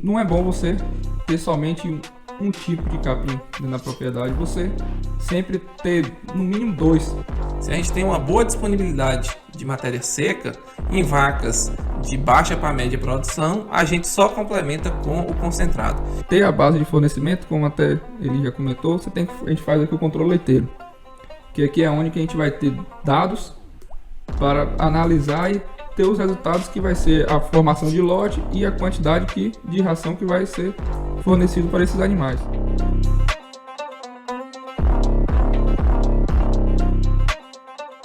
não é bom você ter somente um tipo de capim na propriedade, você sempre ter no mínimo 2. Se a gente tem uma boa disponibilidade de matéria seca em vacas de baixa para média produção, a gente só complementa com o concentrado. Ter a base de fornecimento, como até ele já comentou, a gente faz aqui o controle leiteiro, que aqui é onde que a gente vai ter dados para analisar e ter os resultados, que vai ser a formação de lote e a quantidade de ração que vai ser fornecido para esses animais.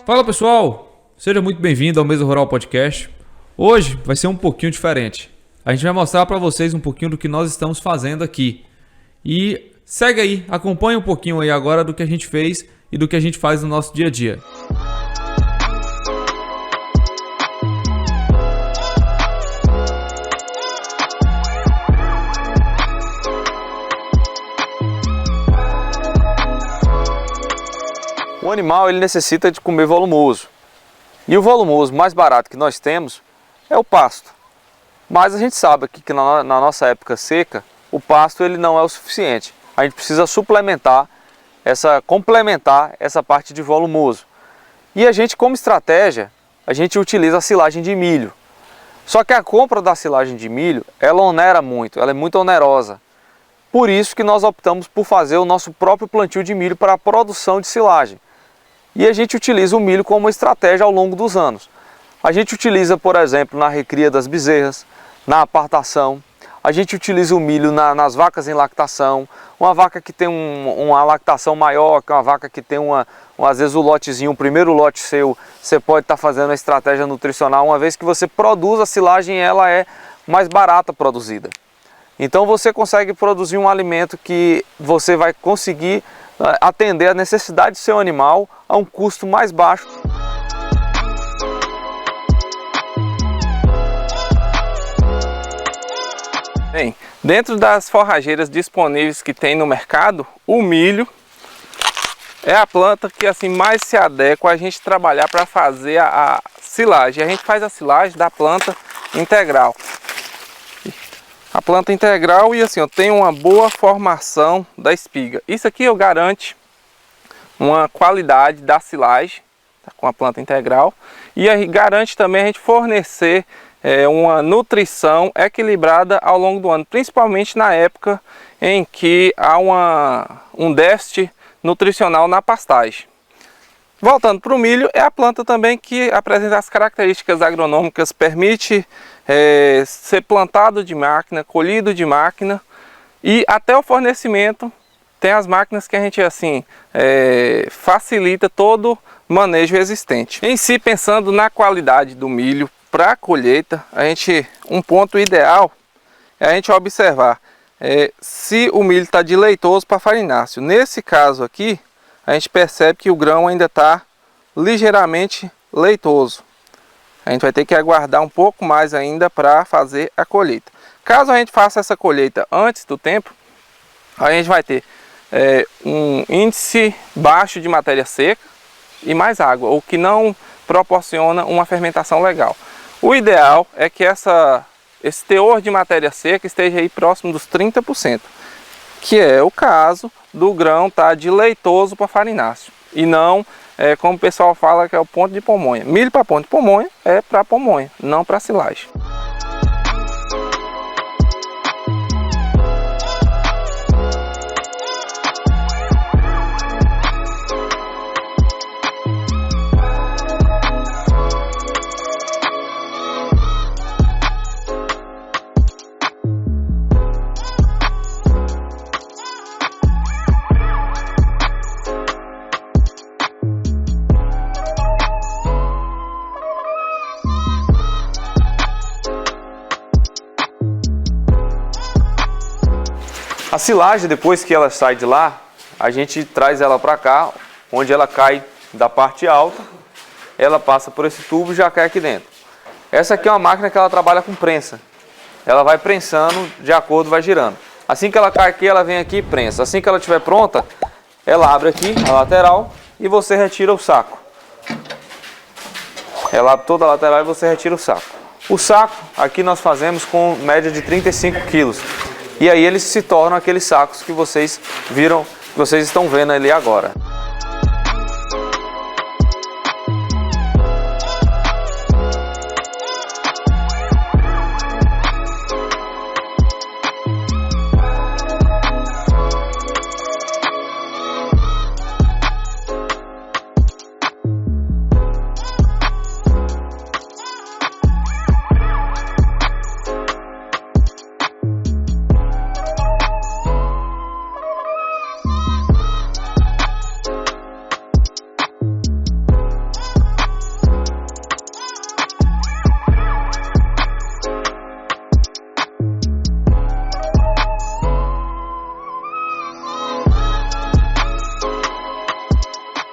Fala pessoal, seja muito bem-vindo ao Mesa Rural Podcast. Hoje vai ser um pouquinho diferente. A gente vai mostrar para vocês um pouquinho do que nós estamos fazendo aqui. E segue aí, acompanha um pouquinho aí agora do que a gente fez e do que a gente faz no nosso dia a dia. O animal ele necessita de comer volumoso, e o volumoso mais barato que nós temos é o pasto. Mas a gente sabe que na nossa época seca, o pasto ele não é o suficiente. A gente precisa complementar essa parte de volumoso. E a gente, como estratégia, a gente utiliza a silagem de milho. Só que a compra da silagem de milho, ela onera muito, ela é muito onerosa. Por isso que nós optamos por fazer o nosso próprio plantio de milho para a produção de silagem. E a gente utiliza o milho como estratégia ao longo dos anos. A gente utiliza, por exemplo, na recria das bezerras, na apartação. A gente utiliza o milho nas vacas em lactação. Uma vaca que tem uma lactação maior, que é uma vaca que tem às vezes o lotezinho, o primeiro lote seu, você pode estar fazendo a estratégia nutricional, uma vez que você produz a silagem, ela é mais barata produzida. Então você consegue produzir um alimento que você vai conseguir atender a necessidade do seu animal a um custo mais baixo. Bem, dentro das forrageiras disponíveis que tem no mercado, o milho é a planta que assim mais se adequa a gente trabalhar para fazer a silagem. A gente faz a silagem da planta integral. A planta integral e assim, tem uma boa formação da espiga. Isso aqui eu garanto uma qualidade da silagem, tá, com a planta integral. E aí garante também a gente fornecer uma nutrição equilibrada ao longo do ano, principalmente na época em que há um déficit nutricional na pastagem. Voltando para o milho, é a planta também que apresenta as características agronômicas, permite ser plantado de máquina, colhido de máquina, e até o fornecimento tem as máquinas que a gente assim facilita todo o manejo existente. Em si, pensando na qualidade do milho para a colheita, um ponto ideal é a gente observar se o milho está de leitoso para farináceo. Nesse caso aqui, a gente percebe que o grão ainda está ligeiramente leitoso. A gente vai ter que aguardar um pouco mais ainda para fazer a colheita. Caso a gente faça essa colheita antes do tempo, a gente vai ter um índice baixo de matéria seca e mais água, o que não proporciona uma fermentação legal. O ideal é que esse teor de matéria seca esteja aí próximo dos 30%, que é o caso do grão estar de leitoso para farináceo, e não como o pessoal fala que é o ponto de pomonha. Milho para ponto de pomonha é para pomonha, não para silagem. A silagem, depois que ela sai de lá, a gente traz ela para cá, onde ela cai da parte alta, ela passa por esse tubo e já cai aqui dentro. Essa aqui é uma máquina que ela trabalha com prensa. Ela vai prensando, de acordo, vai girando. Assim que ela cai aqui, ela vem aqui e prensa. Assim que ela estiver pronta, ela abre aqui a lateral e você retira o saco. Ela abre toda a lateral e você retira o saco. O saco, aqui nós fazemos com média de 35 quilos. E aí eles se tornam aqueles sacos que vocês viram, que vocês estão vendo ali agora.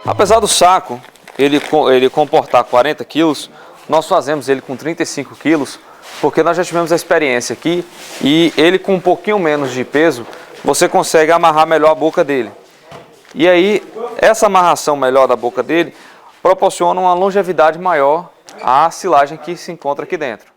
Apesar do saco ele comportar 40 quilos, nós fazemos ele com 35 quilos, porque nós já tivemos a experiência aqui e ele com um pouquinho menos de peso, você consegue amarrar melhor a boca dele. E aí, essa amarração melhor da boca dele proporciona uma longevidade maior à silagem que se encontra aqui dentro.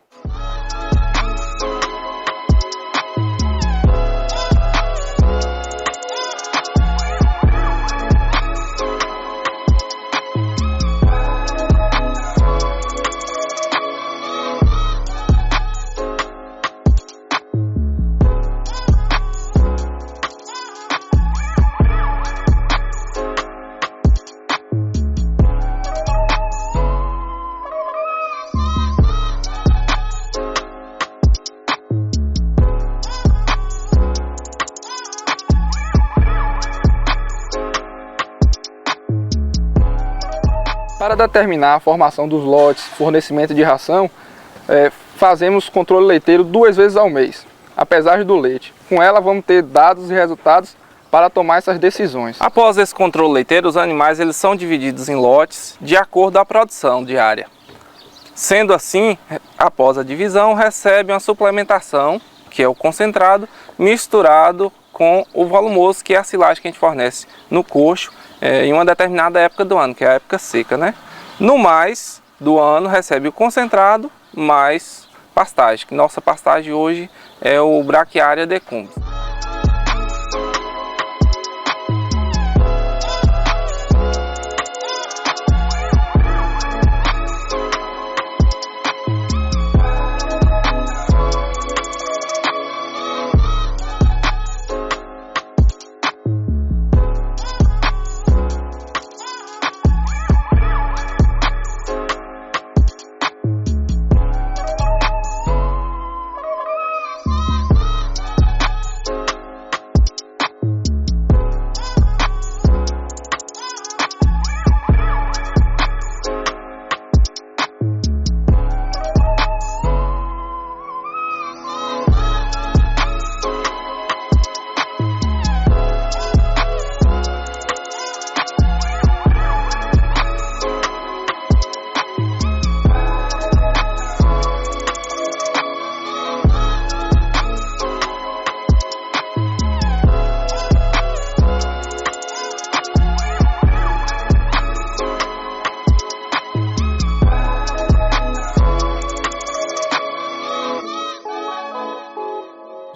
Para determinar a formação dos lotes, fornecimento de ração, fazemos controle leiteiro 2 vezes ao mês, a pesagem do leite. Com ela vamos ter dados e resultados para tomar essas decisões. Após esse controle leiteiro, os animais eles são divididos em lotes de acordo com a produção diária. Sendo assim, após a divisão, recebe uma suplementação, que é o concentrado, misturado com o volumoso, que é a silagem que a gente fornece no coxo, em uma determinada época do ano, que é a época seca, né? No mais do ano recebe o concentrado mais pastagem, que nossa pastagem hoje é o Brachiaria decumbens.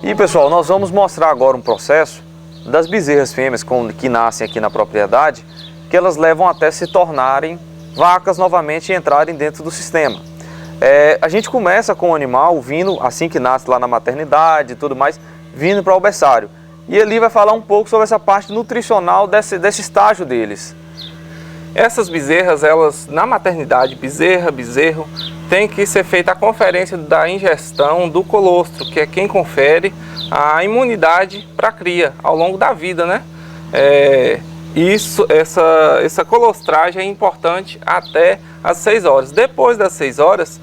E pessoal, nós vamos mostrar agora um processo das bezerras fêmeas que nascem aqui na propriedade, que elas levam até se tornarem vacas novamente e entrarem dentro do sistema. A gente começa com o animal vindo, assim que nasce lá na maternidade e tudo mais, vindo para o berçário. E ele vai falar um pouco sobre essa parte nutricional desse estágio deles. Essas bezerras, elas na maternidade, bezerro, tem que ser feita a conferência da ingestão do colostro, que é quem confere a imunidade para a cria ao longo da vida, né? Essa colostragem é importante até as 6 horas. Depois das 6 horas,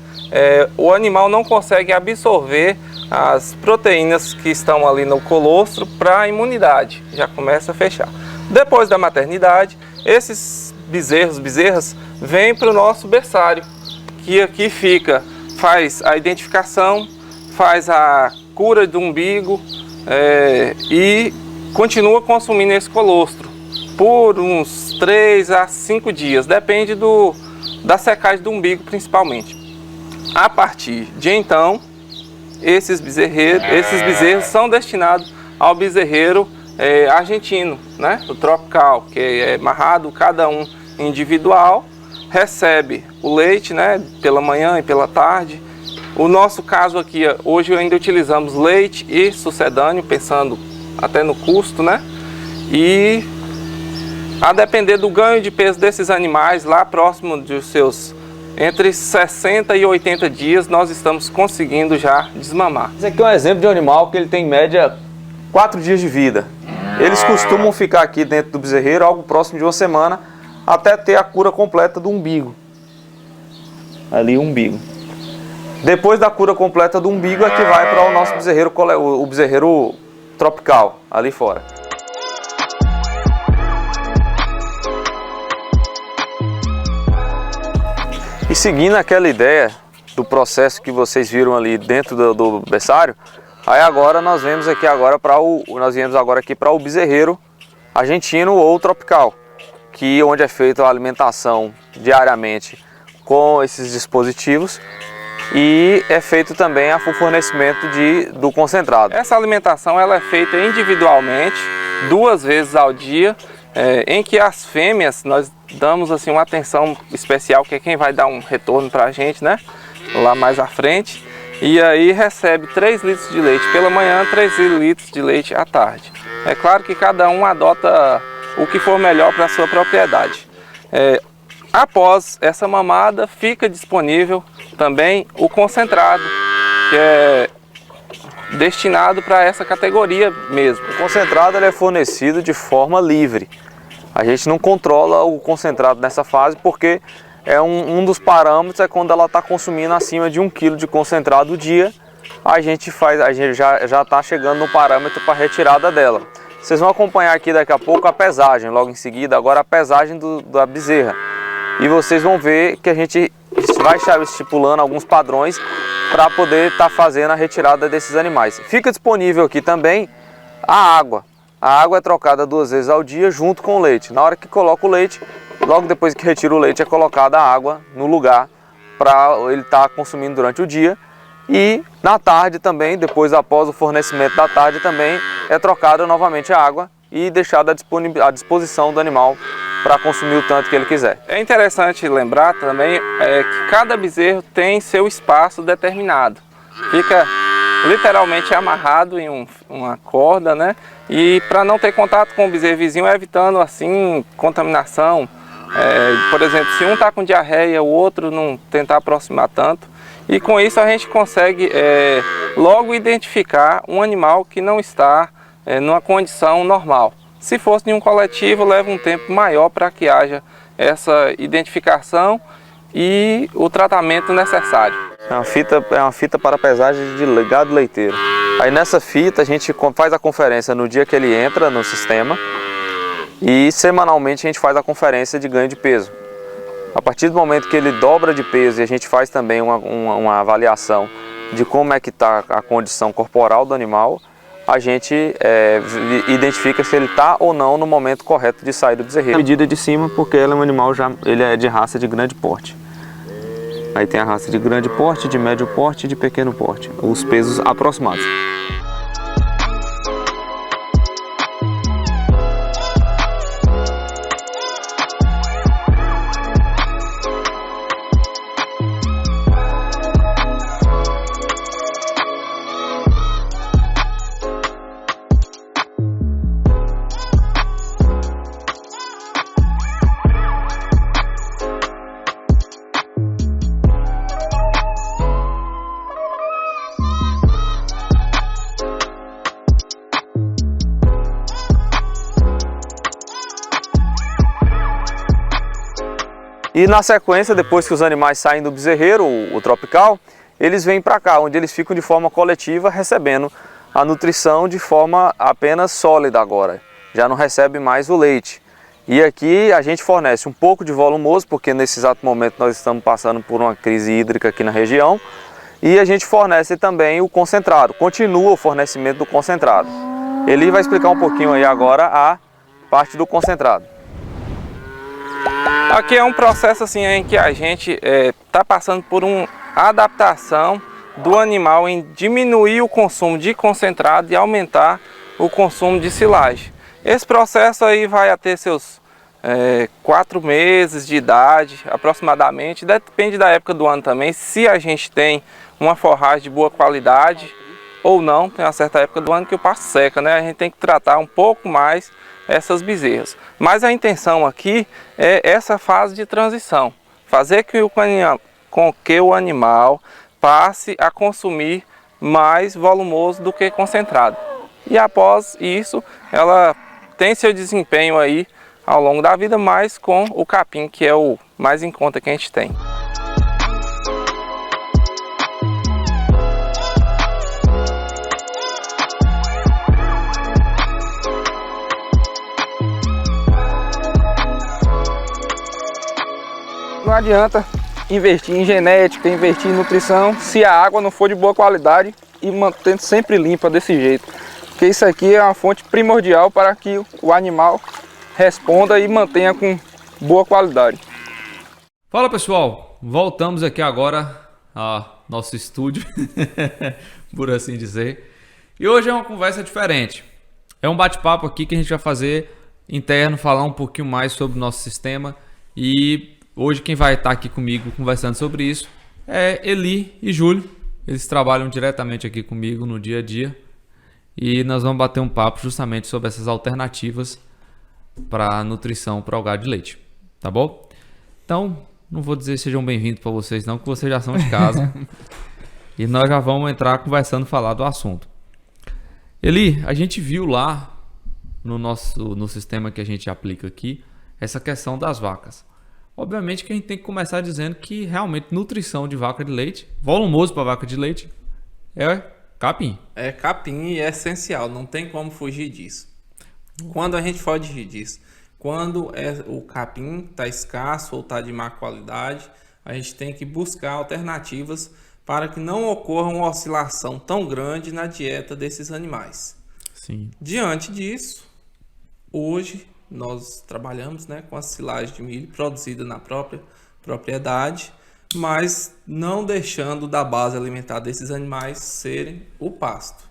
o animal não consegue absorver as proteínas que estão ali no colostro para a imunidade, já começa a fechar. Depois da maternidade, esses bezerras vêm para o nosso berçário, que aqui faz a identificação, faz a cura do umbigo e continua consumindo esse colostro por uns 3 a 5 dias, depende da secagem do umbigo principalmente. A partir de então, esses bezerros são destinados ao bezerreiro argentino, né? O tropical, que é amarrado cada um individual, recebe o leite, né? Pela manhã e pela tarde. O nosso caso aqui, hoje ainda utilizamos leite e sucedâneo, pensando até no custo, né? E a depender do ganho de peso desses animais, lá próximo dos seus entre 60 e 80 dias, nós estamos conseguindo já desmamar. Esse aqui é um exemplo de um animal que ele tem em média 4 dias de vida. Eles costumam ficar aqui dentro do bezerreiro algo próximo de uma semana, até ter a cura completa do umbigo. Ali o umbigo. Depois da cura completa do umbigo é que vai para o nosso bezerreiro, o bezerreiro tropical, ali fora. E seguindo aquela ideia do processo que vocês viram ali dentro do berçário, aí agora nós viemos aqui agora para o bezerreiro argentino ou tropical, onde é feita a alimentação diariamente com esses dispositivos e é feito também o fornecimento do concentrado. Essa alimentação ela é feita individualmente, 2 vezes ao dia, em que as fêmeas nós damos assim uma atenção especial, que é quem vai dar um retorno para a gente, né? Lá mais à frente. E aí recebe 3 litros de leite pela manhã, 3 litros de leite à tarde. É claro que cada um adota o que for melhor para a sua propriedade. Após essa mamada, fica disponível também o concentrado, que é destinado para essa categoria mesmo. O concentrado ele é fornecido de forma livre. A gente não controla o concentrado nessa fase porque um dos parâmetros é quando ela está consumindo acima de 1 kg de concentrado ao dia, a gente já está chegando no parâmetro para retirada dela. Vocês vão acompanhar aqui daqui a pouco a pesagem, logo em seguida, agora a pesagem da bezerra. E vocês vão ver que a gente vai estar estipulando alguns padrões para poder estar fazendo a retirada desses animais. Fica disponível aqui também a água. A água é trocada 2 vezes ao dia junto com o leite. Na hora que coloca o leite, logo depois que retira o leite, é colocada a água no lugar para ele estar consumindo durante o dia. E na tarde também, após o fornecimento da tarde também, é trocada novamente a água e deixada à disposição do animal para consumir o tanto que ele quiser. É interessante lembrar também que cada bezerro tem seu espaço determinado. Fica literalmente amarrado em uma corda, né? E para não ter contato com o bezerro vizinho, evitando assim contaminação. Por exemplo, se um está com diarreia, o outro não tentar aproximar tanto. E com isso a gente consegue logo identificar um animal que não está numa condição normal. Se fosse em um coletivo, leva um tempo maior para que haja essa identificação e o tratamento necessário. É uma fita para pesagem de gado leiteiro. Aí nessa fita a gente faz a conferência no dia que ele entra no sistema e semanalmente a gente faz a conferência de ganho de peso. A partir do momento que ele dobra de peso e a gente faz também uma avaliação de como é que está a condição corporal do animal, a gente identifica se ele está ou não no momento correto de sair do bezerreiro. A medida de cima porque ele é um animal ele é de raça de grande porte. Aí tem a raça de grande porte, de médio porte e de pequeno porte, os pesos aproximados. E na sequência, depois que os animais saem do bezerreiro, o tropical, eles vêm para cá, onde eles ficam de forma coletiva, recebendo a nutrição de forma apenas sólida agora. Já não recebe mais o leite. E aqui a gente fornece um pouco de volumoso, porque nesse exato momento nós estamos passando por uma crise hídrica aqui na região. E a gente fornece também o concentrado, continua o fornecimento do concentrado. Ele vai explicar um pouquinho aí agora a parte do concentrado. Aqui é um processo assim em que a gente está passando por uma adaptação do animal em diminuir o consumo de concentrado e aumentar o consumo de silagem. Esse processo aí vai até seus 4 meses de idade aproximadamente, depende da época do ano também, se a gente tem uma forragem de boa qualidade ou não. Tem uma certa época do ano que o pasto seca, né? A gente tem que tratar um pouco mais essas bezerras. Mas a intenção aqui é essa fase de transição, fazer com que o animal passe a consumir mais volumoso do que concentrado. E após isso, ela tem seu desempenho aí ao longo da vida, mas com o capim, que é o mais em conta que a gente tem. Não adianta investir em genética, investir em nutrição, se a água não for de boa qualidade e mantendo sempre limpa desse jeito. Porque isso aqui é uma fonte primordial para que o animal responda e mantenha com boa qualidade. Fala pessoal, voltamos aqui agora ao nosso estúdio, por assim dizer. E hoje é uma conversa diferente. É um bate-papo aqui que a gente vai fazer interno, falar um pouquinho mais sobre o nosso sistema. E hoje quem vai estar aqui comigo conversando sobre isso é Eli e Júlio. Eles trabalham diretamente aqui comigo no dia a dia. E nós vamos bater um papo justamente sobre essas alternativas para nutrição para o gado de leite, tá bom? Então, não vou dizer sejam bem-vindos para vocês não, que vocês já são de casa. E nós já vamos entrar conversando, falar do assunto. Eli, a gente viu lá no sistema que a gente aplica aqui, essa questão das vacas. Obviamente que a gente tem que começar dizendo que realmente nutrição de vaca de leite, volumoso para vaca de leite, é capim. É capim e é essencial, não tem como fugir disso. Quando a gente foge disso? Quando o capim está escasso ou está de má qualidade, a gente tem que buscar alternativas para que não ocorra uma oscilação tão grande na dieta desses animais. Sim. Diante disso, hoje nós trabalhamos, né, com a silagem de milho produzida na própria propriedade, mas não deixando da base alimentar desses animais serem o pasto.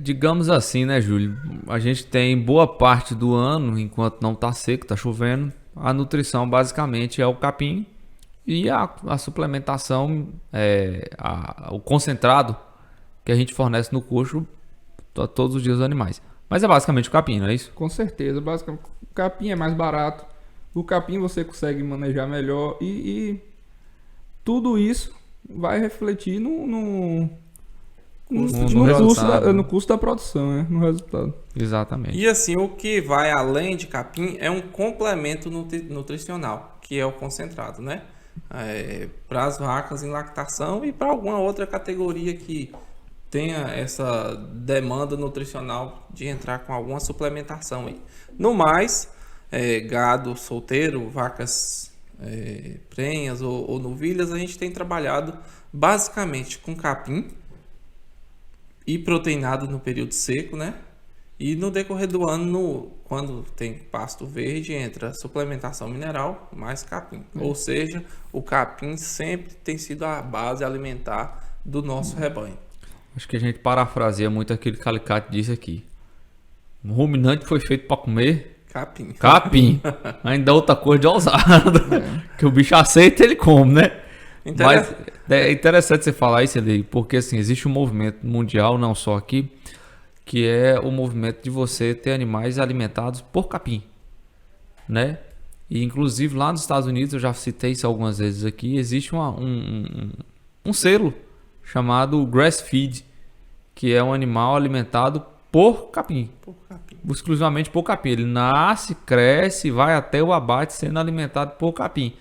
Digamos assim, né, Júlio? A gente tem boa parte do ano, enquanto não está seco, está chovendo, a nutrição basicamente é o capim e a suplementação, o concentrado que a gente fornece no coxo todos os dias dos animais. Mas é basicamente o capim, não é isso? Com certeza, basicamente o capim é mais barato, o capim você consegue manejar melhor e tudo isso vai refletir no custo da produção, né? No resultado. Exatamente. E assim, o que vai além de capim é um complemento nutricional, que é o concentrado, né? Para as vacas em lactação e para alguma outra categoria que tenha essa demanda nutricional de entrar com alguma suplementação aí. No mais, gado solteiro, vacas prenhas ou novilhas, a gente tem trabalhado basicamente com capim e proteinado no período seco, né? E no decorrer do ano, quando tem pasto verde, entra suplementação mineral mais capim. Ou seja, o capim sempre tem sido a base alimentar do nosso rebanho. Acho que a gente parafraseia muito aquilo que Alicate disse aqui. Um ruminante foi feito para comer capim. Capim. Ainda outra coisa de ousado. Que o bicho aceita, ele come, né? Mas é interessante você falar isso, ali, porque assim, existe um movimento mundial, não só aqui, que é o movimento de você ter animais alimentados por capim, né? E inclusive lá nos Estados Unidos, eu já citei isso algumas vezes aqui, existe um selo chamado grass feed, que é um animal alimentado por capim. Exclusivamente por capim. Ele nasce, cresce, vai até o abate sendo alimentado por capim.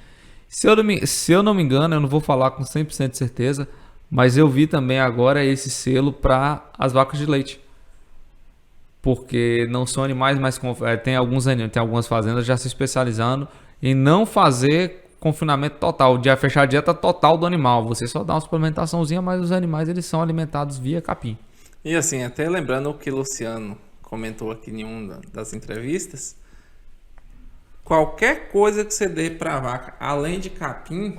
Se eu não me engano, eu não vou falar com 100% de certeza, mas eu vi também agora esse selo para as vacas de leite. Porque não são animais mais... Tem algumas fazendas já se especializando em não fazer confinamento total, de fechar a dieta total do animal. Você só dá uma suplementaçãozinha, mas os animais eles são alimentados via capim. E assim, até lembrando o que o Luciano comentou aqui em uma das entrevistas, qualquer coisa que você dê para a vaca, além de capim,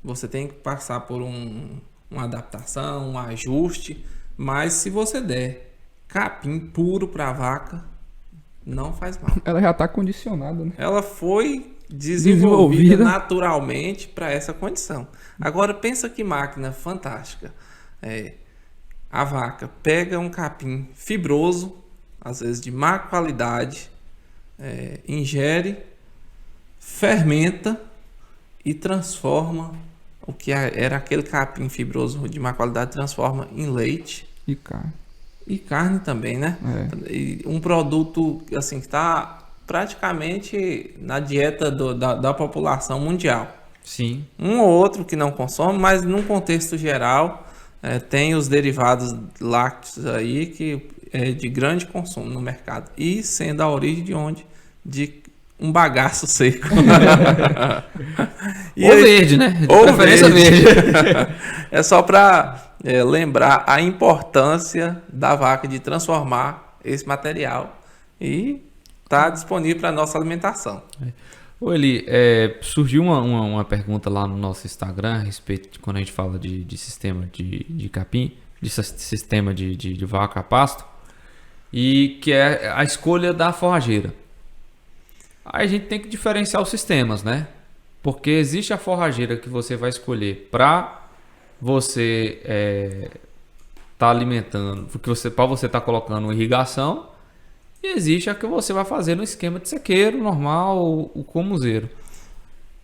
você tem que passar por uma adaptação, um ajuste. Mas se você der capim puro para a vaca, não faz mal. Ela já está condicionada, né? Ela foi desenvolvida Desenvolvida. naturalmente para essa condição. Agora pensa que máquina fantástica. A vaca pega um capim fibroso, às vezes de má qualidade, ingere, fermenta e transforma o que era aquele capim fibroso de má qualidade, transforma em leite E carne. e carne também, né? E um produto assim que está praticamente na dieta da população mundial. Sim. Um ou outro que não consome, mas num contexto geral tem os derivados lácteos aí que é de grande consumo no mercado. E sendo a origem de onde? De um bagaço seco. Ou verde, né? De Ou preferência verde. É só para lembrar a importância da vaca de transformar esse material e tá disponível para nossa alimentação. Ô Eli, surgiu uma pergunta lá no nosso Instagram a respeito de quando a gente fala de sistema de capim, de sistema de vaca a pasto, e que é a escolha da forrageira. Aí a gente tem que diferenciar os sistemas, né? Porque existe a forrageira que você vai escolher para você tá alimentando, para você tá colocando irrigação, e existe a que você vai fazer no esquema de sequeiro normal, o comuzeiro.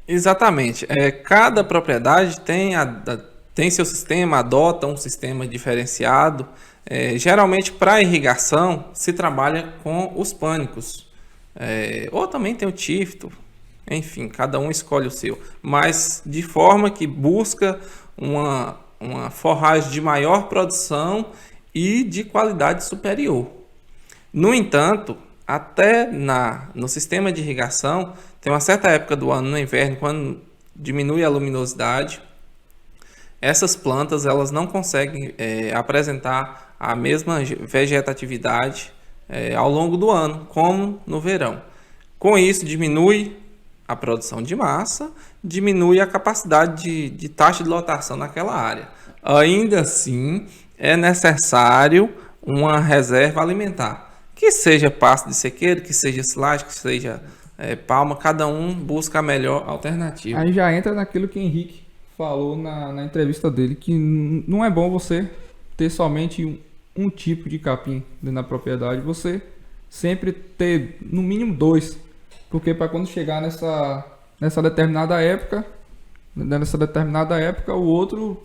Exatamente. Cada propriedade tem seu sistema, adota um sistema diferenciado. Geralmente para irrigação se trabalha com os pânicos. Ou também tem o tífito. Enfim, cada um escolhe o seu. Mas de forma que busca uma forragem de maior produção e de qualidade superior. No entanto, até no sistema de irrigação, tem uma certa época do ano, no inverno, quando diminui a luminosidade, essas plantas elas não conseguem apresentar a mesma vegetatividade ao longo do ano, como no verão. Com isso, diminui a produção de massa, diminui a capacidade de taxa de lotação naquela área. Ainda assim, é necessário uma reserva alimentar, que seja pasto de sequeiro, que seja silagem, que seja palma, cada um busca a melhor alternativa. Aí já entra naquilo que o Henrique falou na entrevista dele, que não é bom você ter somente um tipo de capim dentro da propriedade, você sempre ter no mínimo 2, porque para quando chegar nessa determinada época, o outro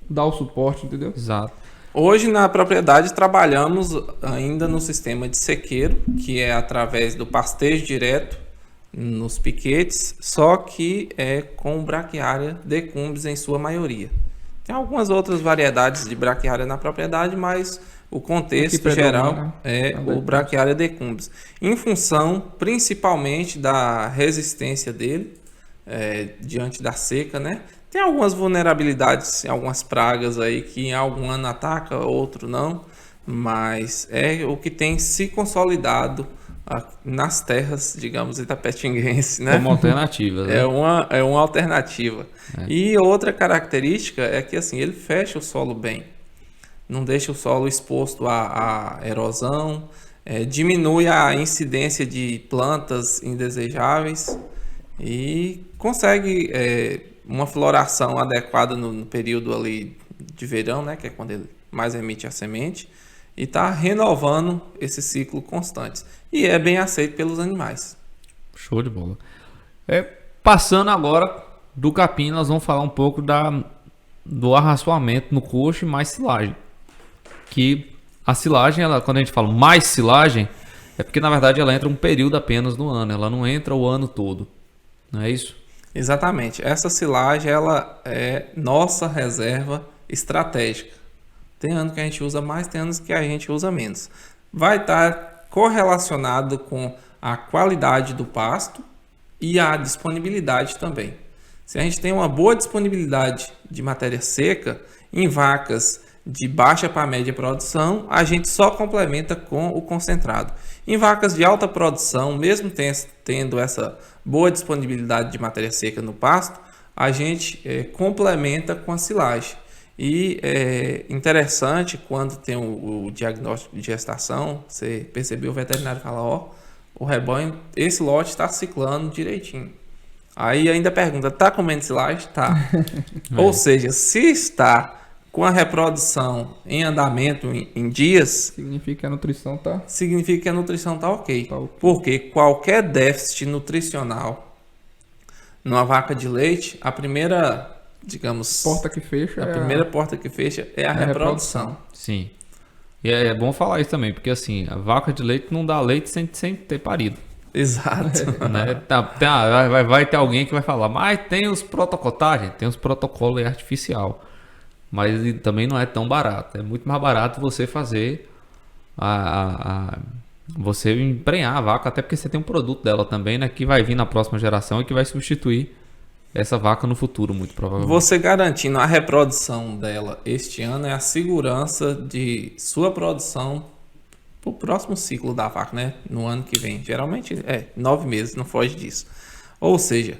dá o suporte, entendeu? Exato. Hoje na propriedade trabalhamos ainda no sistema de sequeiro, que é através do pastejo direto nos piquetes, só que é com braquiária decumbens em sua maioria. Tem algumas outras variedades de braquiária na propriedade, mas o contexto geral é o braquiária decumbens, em função principalmente da resistência dele diante da seca, né? Tem algumas vulnerabilidades, algumas pragas aí que em algum ano ataca, outro não, mas é o que tem se consolidado nas terras, digamos, itapetinguense, né? Como alternativa, né? É uma alternativa. E outra característica é que assim, ele fecha o solo bem, não deixa o solo exposto à erosão, diminui a incidência de plantas indesejáveis e consegue uma floração adequada no período ali de verão, né, que é quando ele mais emite a semente, e está renovando esse ciclo constante. E é bem aceito pelos animais. Show de bola. Passando agora do capim, nós vamos falar um pouco do arraçoamento no coxo e mais silagem. Que a silagem, quando a gente fala mais silagem, é porque na verdade ela entra um período apenas no ano, ela não entra o ano todo. Não é isso? Exatamente. Essa silagem ela é nossa reserva estratégica. Tem anos que a gente usa mais, tem anos que a gente usa menos. Vai estar correlacionado com a qualidade do pasto e a disponibilidade também. Se a gente tem uma boa disponibilidade de matéria seca, em vacas de baixa para média produção, a gente só complementa com o concentrado. Em vacas de alta produção, mesmo tendo essa boa disponibilidade de matéria seca no pasto, a gente complementa com a silagem. E é interessante quando tem o diagnóstico de gestação, você percebeu, o veterinário fala, ó, o rebanho, esse lote está ciclando direitinho. Aí ainda pergunta, tá comendo silagem? Tá. Ou seja, se está com a reprodução em andamento em dias, Significa que a nutrição tá... significa que a nutrição tá ok. Tá ok. Porque qualquer déficit nutricional numa vaca de leite, a primeira, digamos, Porta que fecha. a é primeira porta que fecha é a reprodução. Sim. E é bom falar isso também, porque assim, a vaca de leite não dá leite sem ter parido. Exato. Né? Vai ter alguém que vai falar, mas tem os protocolos, gente, tem os protocolos artificial. Mas também não é tão barato. É muito mais barato você fazer você emprenhar a vaca, até porque você tem um produto dela também, né? Que vai vir na próxima geração e que vai substituir essa vaca no futuro, muito provavelmente. Você garantindo a reprodução dela este ano é a segurança de sua produção para o próximo ciclo da vaca, né? No ano que vem. Geralmente 9 meses, não foge disso. Ou seja,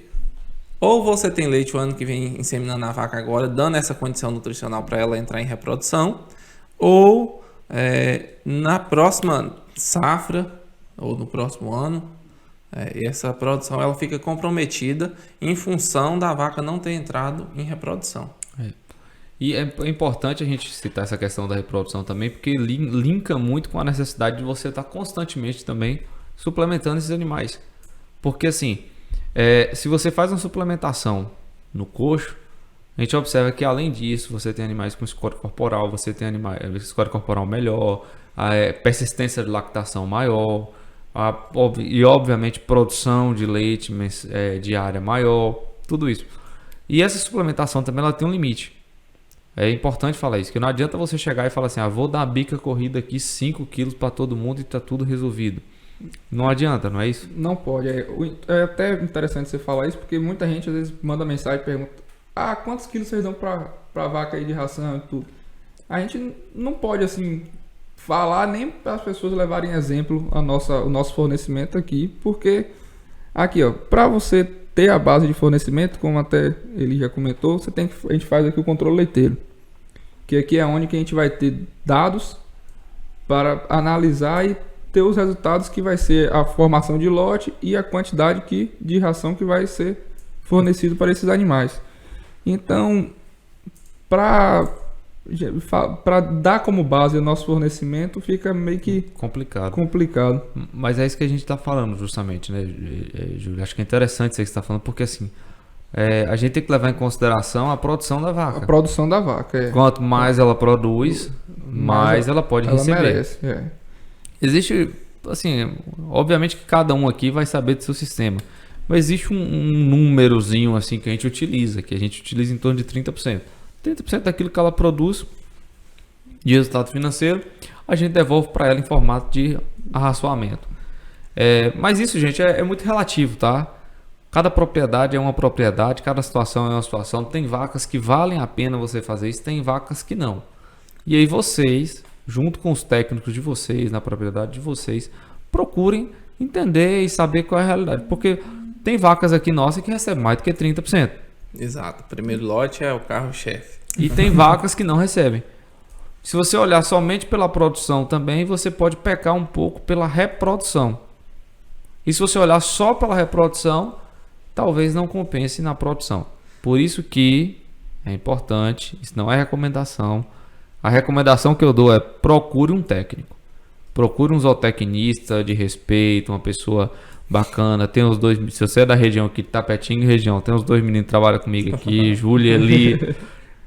ou você tem leite o ano que vem inseminando a vaca agora, dando essa condição nutricional para ela entrar em reprodução, ou na próxima safra, ou no próximo ano, essa produção ela fica comprometida em função da vaca não ter entrado em reprodução. E é importante a gente citar essa questão da reprodução também, porque linka muito com a necessidade de você estar constantemente também suplementando esses animais. Porque assim, se você faz uma suplementação no coxo, a gente observa que além disso, você tem animais com score corporal, você tem score corporal melhor, persistência de lactação maior, e obviamente produção de leite diária maior, tudo isso. E essa suplementação também ela tem um limite. É importante falar isso, que não adianta você chegar e falar assim, vou dar a bica corrida aqui 5 quilos para todo mundo e tá tudo resolvido. Não adianta, não é isso? Não pode. É até interessante você falar isso, porque muita gente às vezes manda mensagem e pergunta, quantos quilos vocês dão pra vaca aí de ração e tudo? A gente não pode assim falar nem para as pessoas levarem exemplo o nosso fornecimento aqui, porque aqui, ó, para você ter a base de fornecimento, como até ele já comentou, a gente faz aqui o controle leiteiro, que aqui é onde que a gente vai ter dados para analisar e ter os resultados que vai ser a formação de lote e a quantidade de ração que vai ser fornecido para esses animais. Então, para dar como base o nosso fornecimento fica meio que complicado. Mas é isso que a gente está falando justamente, né, Júlio? Acho que é interessante isso que você está falando, porque assim, a gente tem que levar em consideração a produção da vaca. A produção da vaca, Quanto mais ela produz, mais ela pode receber. Merece, Existe, assim, obviamente que cada um aqui vai saber do seu sistema, mas existe um númerozinho assim que a gente utiliza em torno de 30%. 30% daquilo que ela produz de resultado financeiro, a gente devolve para ela em formato de arraçoamento. Mas isso, gente, é muito relativo, tá? Cada propriedade é uma propriedade, cada situação é uma situação. Tem vacas que valem a pena você fazer isso, tem vacas que não. E aí vocês, junto com os técnicos de vocês, na propriedade de vocês, procurem entender e saber qual é a realidade. Porque tem vacas aqui nossas que recebem mais do que 30%. Exato. O primeiro lote é o carro-chefe. E tem vacas que não recebem. Se você olhar somente pela produção também, você pode pecar um pouco pela reprodução. E se você olhar só pela reprodução, talvez não compense na produção. Por isso que é importante, isso não é recomendação. A recomendação que eu dou é procure um técnico. Procure um zootecnista de respeito, uma pessoa bacana. Tem os dois, se você é da região aqui, Tapetinga e região, tem os 2 meninos que trabalham comigo aqui, Júlia e Eli,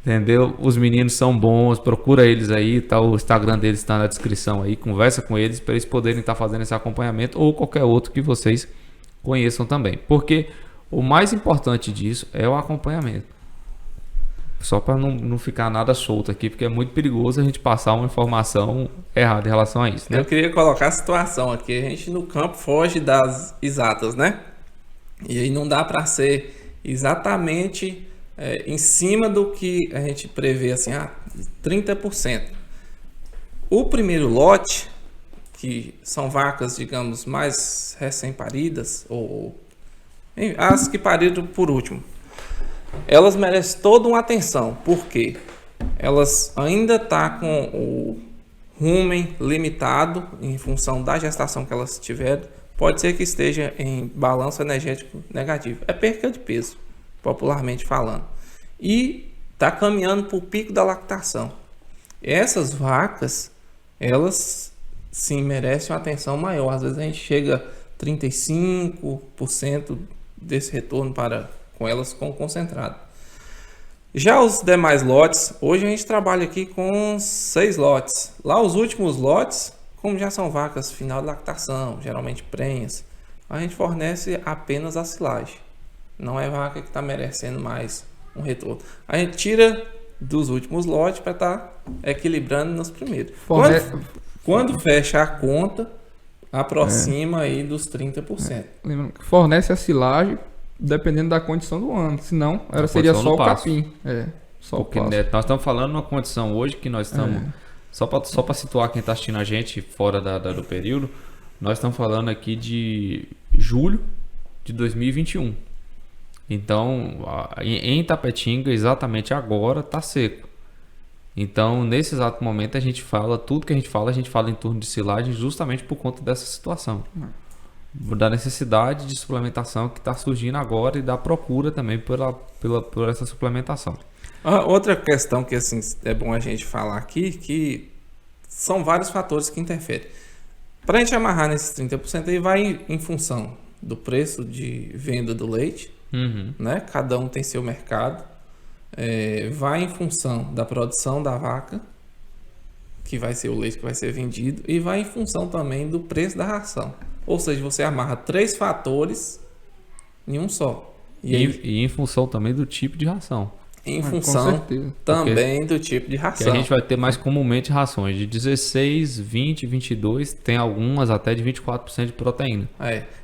entendeu? Os meninos são bons, procura eles aí, tá? O Instagram deles está na descrição aí, conversa com eles para eles poderem estar fazendo esse acompanhamento ou qualquer outro que vocês conheçam também. Porque o mais importante disso é o acompanhamento. Só para não ficar nada solto aqui, porque é muito perigoso a gente passar uma informação errada em relação a isso, né? Eu queria colocar a situação aqui. A gente no campo foge das exatas, né? E aí não dá para ser exatamente em cima do que a gente prevê, assim, 30%. O primeiro lote, que são vacas, digamos, mais recém-paridas, ou as que pariram por último, elas merecem toda uma atenção, porque elas ainda estão com o rumen limitado em função da gestação que elas tiveram. Pode ser que esteja em balanço energético negativo. É perca de peso, popularmente falando. E está caminhando para o pico da lactação. Essas vacas, elas sim merecem uma atenção maior. Às vezes a gente chega a 35% desse retorno com elas com concentrado. Já os demais lotes, hoje a gente trabalha aqui com 6 lotes. Lá os últimos lotes, como já são vacas final de lactação, geralmente prenhas, a gente fornece apenas a silagem. Não é vaca que está merecendo mais um retorno. A gente tira dos últimos lotes para estar equilibrando nos primeiros. Quando fecha a conta, aproxima aí dos 30%. Lembrando que fornece a silagem dependendo da condição do ano. Senão, seria só o capim. Só porque, o pasto. né, nós estamos falando numa condição hoje que nós estamos... Só para situar quem está assistindo a gente fora do período, nós estamos falando aqui de julho de 2021. Então, em Itapetinga, exatamente agora, está seco. Então, nesse exato momento, a gente fala, tudo que a gente fala em torno de silagem justamente por conta dessa situação. Da necessidade de suplementação que está surgindo agora e da procura também por essa suplementação. Outra questão que assim, é bom a gente falar aqui, que são vários fatores que interferem. Para a gente amarrar nesses 30% aí, vai em função do preço de venda do leite, né? Cada um tem seu mercado. Vai em função da produção da vaca, que vai ser o leite que vai ser vendido, e vai em função também do preço da ração. Ou seja, você amarra 3 fatores em um só. E em função também do tipo de ração. Em função também do tipo de ração. Que a gente vai ter mais comumente rações de 16, 20, 22, tem algumas até de 24% de proteína.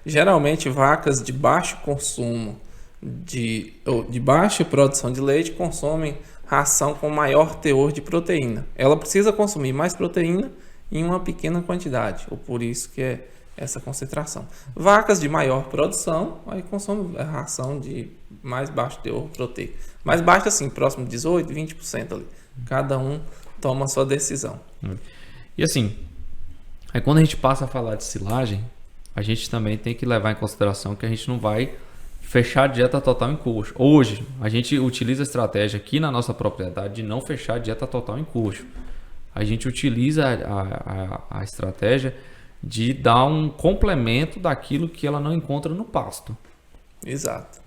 Geralmente vacas de baixo consumo, de baixa produção de leite, consomem ração com maior teor de proteína. Ela precisa consumir mais proteína em uma pequena quantidade, ou por isso que é essa concentração. Vacas de maior produção, aí consomem ração de mais baixo teor proteico. Mais baixo assim, próximo de 18, 20% ali. Cada um toma a sua decisão. E assim, aí quando a gente passa a falar de silagem, a gente também tem que levar em consideração que a gente não vai fechar a dieta total em coxo. Hoje, a gente utiliza a estratégia aqui na nossa propriedade de não fechar a dieta total em coxo. A gente utiliza a estratégia de dar um complemento daquilo que ela não encontra no pasto. Exato.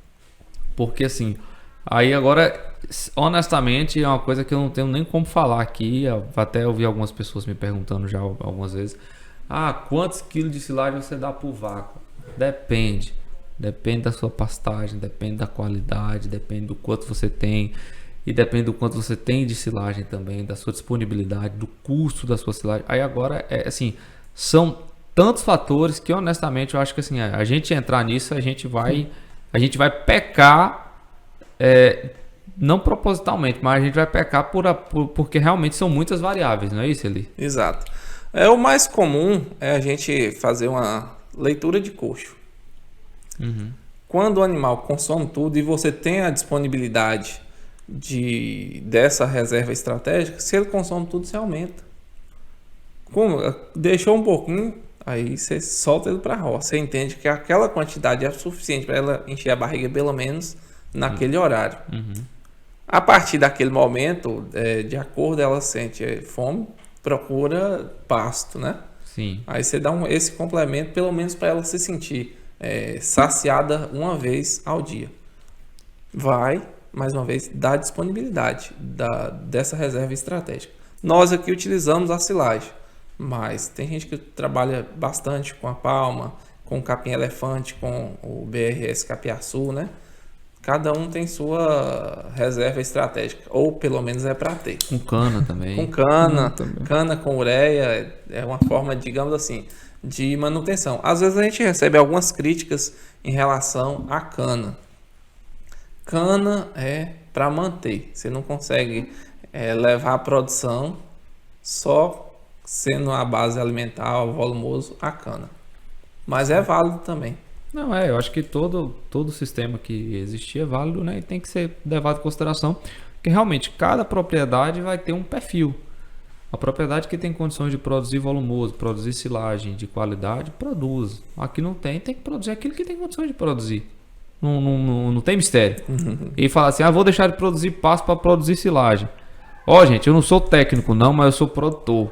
Porque assim, aí agora, honestamente, é uma coisa que eu não tenho nem como falar aqui. Eu até ouvi algumas pessoas me perguntando já algumas vezes. Quantos quilos de silagem você dá por vaca? Depende. Depende da sua pastagem, depende da qualidade, depende do quanto você tem. E depende do quanto você tem de silagem também, da sua disponibilidade, do custo da sua silagem. Aí agora, assim, são tantos fatores que honestamente eu acho que assim, a gente entrar nisso, a gente vai pecar, não propositalmente, mas a gente vai pecar porque realmente são muitas variáveis, não é isso, Eli? Exato. O mais comum é a gente fazer uma leitura de coxo. Quando o animal consome tudo e você tem a disponibilidade dessa reserva estratégica, se ele consome tudo, você aumenta. Deixou um pouquinho, aí você solta ele para a roça. Você entende que aquela quantidade é suficiente para ela encher a barriga pelo menos naquele horário. A partir daquele momento, de acordo, ela sente fome, procura pasto, né? Sim. Aí você dá esse complemento pelo menos para ela se sentir saciada uma vez ao dia. Vai, mais uma vez, dar disponibilidade dessa reserva estratégica. Nós aqui utilizamos a silagem, mas tem gente que trabalha bastante com a palma, com o capim elefante, com o BRS capiaçu, né? Cada um tem sua reserva estratégica, ou pelo menos é para ter. Com cana também. Com cana com ureia, é uma forma, digamos assim, de manutenção. Às vezes a gente recebe algumas críticas em relação à cana. Cana é para manter. Você não consegue levar a produção só sendo a base alimentar, o volumoso, a cana. Mas é válido também. Não, eu acho que todo sistema que existir é válido, né? E tem que ser levado em consideração, porque realmente cada propriedade vai ter um perfil. A propriedade que tem condições de produzir volumoso, produzir silagem de qualidade, produz. Aqui não tem que produzir aquilo que tem condições de produzir. Não tem mistério. E falar assim, vou deixar de produzir pasto para produzir silagem. Gente, eu não sou técnico não, mas eu sou produtor.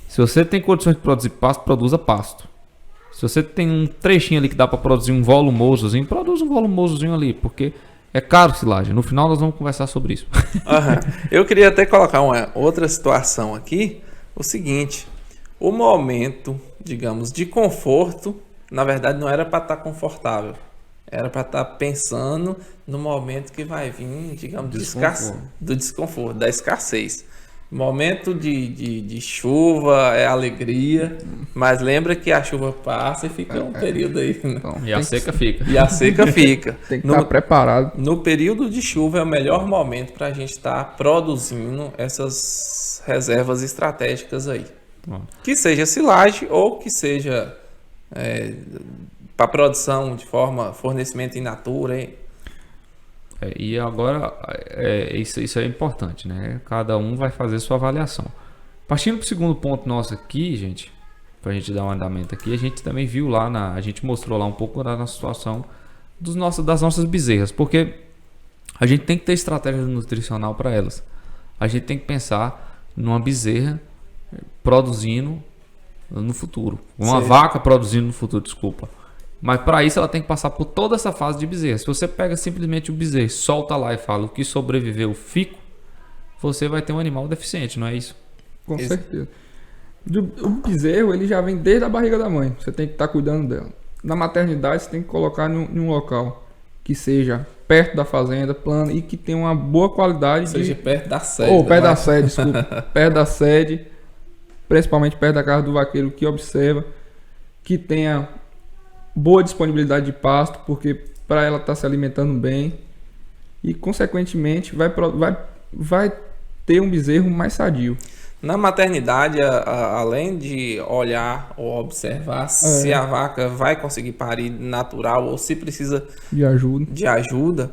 Se você tem condições de produzir pasto, produza pasto. Se você tem um trechinho ali que dá para produzir um volumosozinho, produz um volumosozinho ali, porque é caro silagem. No final nós vamos conversar sobre isso. Eu queria até colocar uma outra situação aqui, o seguinte, o momento, digamos, de conforto, na verdade não era para estar confortável, era para estar pensando no momento que vai vir, digamos, do desconforto, da escassez. Momento de chuva é alegria, mas lembra que a chuva passa e fica um período aí. Né? Então, E a seca fica. E a seca fica. Tem que estar preparado. No período de chuva é o melhor momento para a gente estar produzindo essas reservas estratégicas aí. Que seja silagem ou que seja para produção de forma fornecimento in natura. Hein? E agora, isso é importante, né? Cada um vai fazer sua avaliação. Partindo para o segundo ponto nosso aqui, gente, para a gente dar um andamento aqui, a gente também viu lá, a gente mostrou lá um pouco da nossa situação das nossas bezerras, porque a gente tem que ter estratégia nutricional para elas. A gente tem que pensar numa bezerra produzindo no futuro, uma vaca produzindo no futuro, desculpa. Mas para isso ela tem que passar por toda essa fase de bezerra. Se você pega simplesmente o bezerro, solta lá e fala o que sobreviveu, fico, você vai ter um animal deficiente, não é isso? Com certeza. O bezerro, ele já vem desde a barriga da mãe. Você tem que estar cuidando dela. Na maternidade, você tem que colocar em um local que seja perto da fazenda, plano, e que tenha uma boa qualidade. Seja perto da sede. Perto da sede, desculpa. Perto da sede, principalmente perto da casa do vaqueiro que observa, que tenha boa disponibilidade de pasto, porque para ela estar se alimentando bem e consequentemente vai ter um bezerro mais sadio. Na maternidade, além de olhar ou observar se a vaca vai conseguir parir natural ou se precisa de ajuda,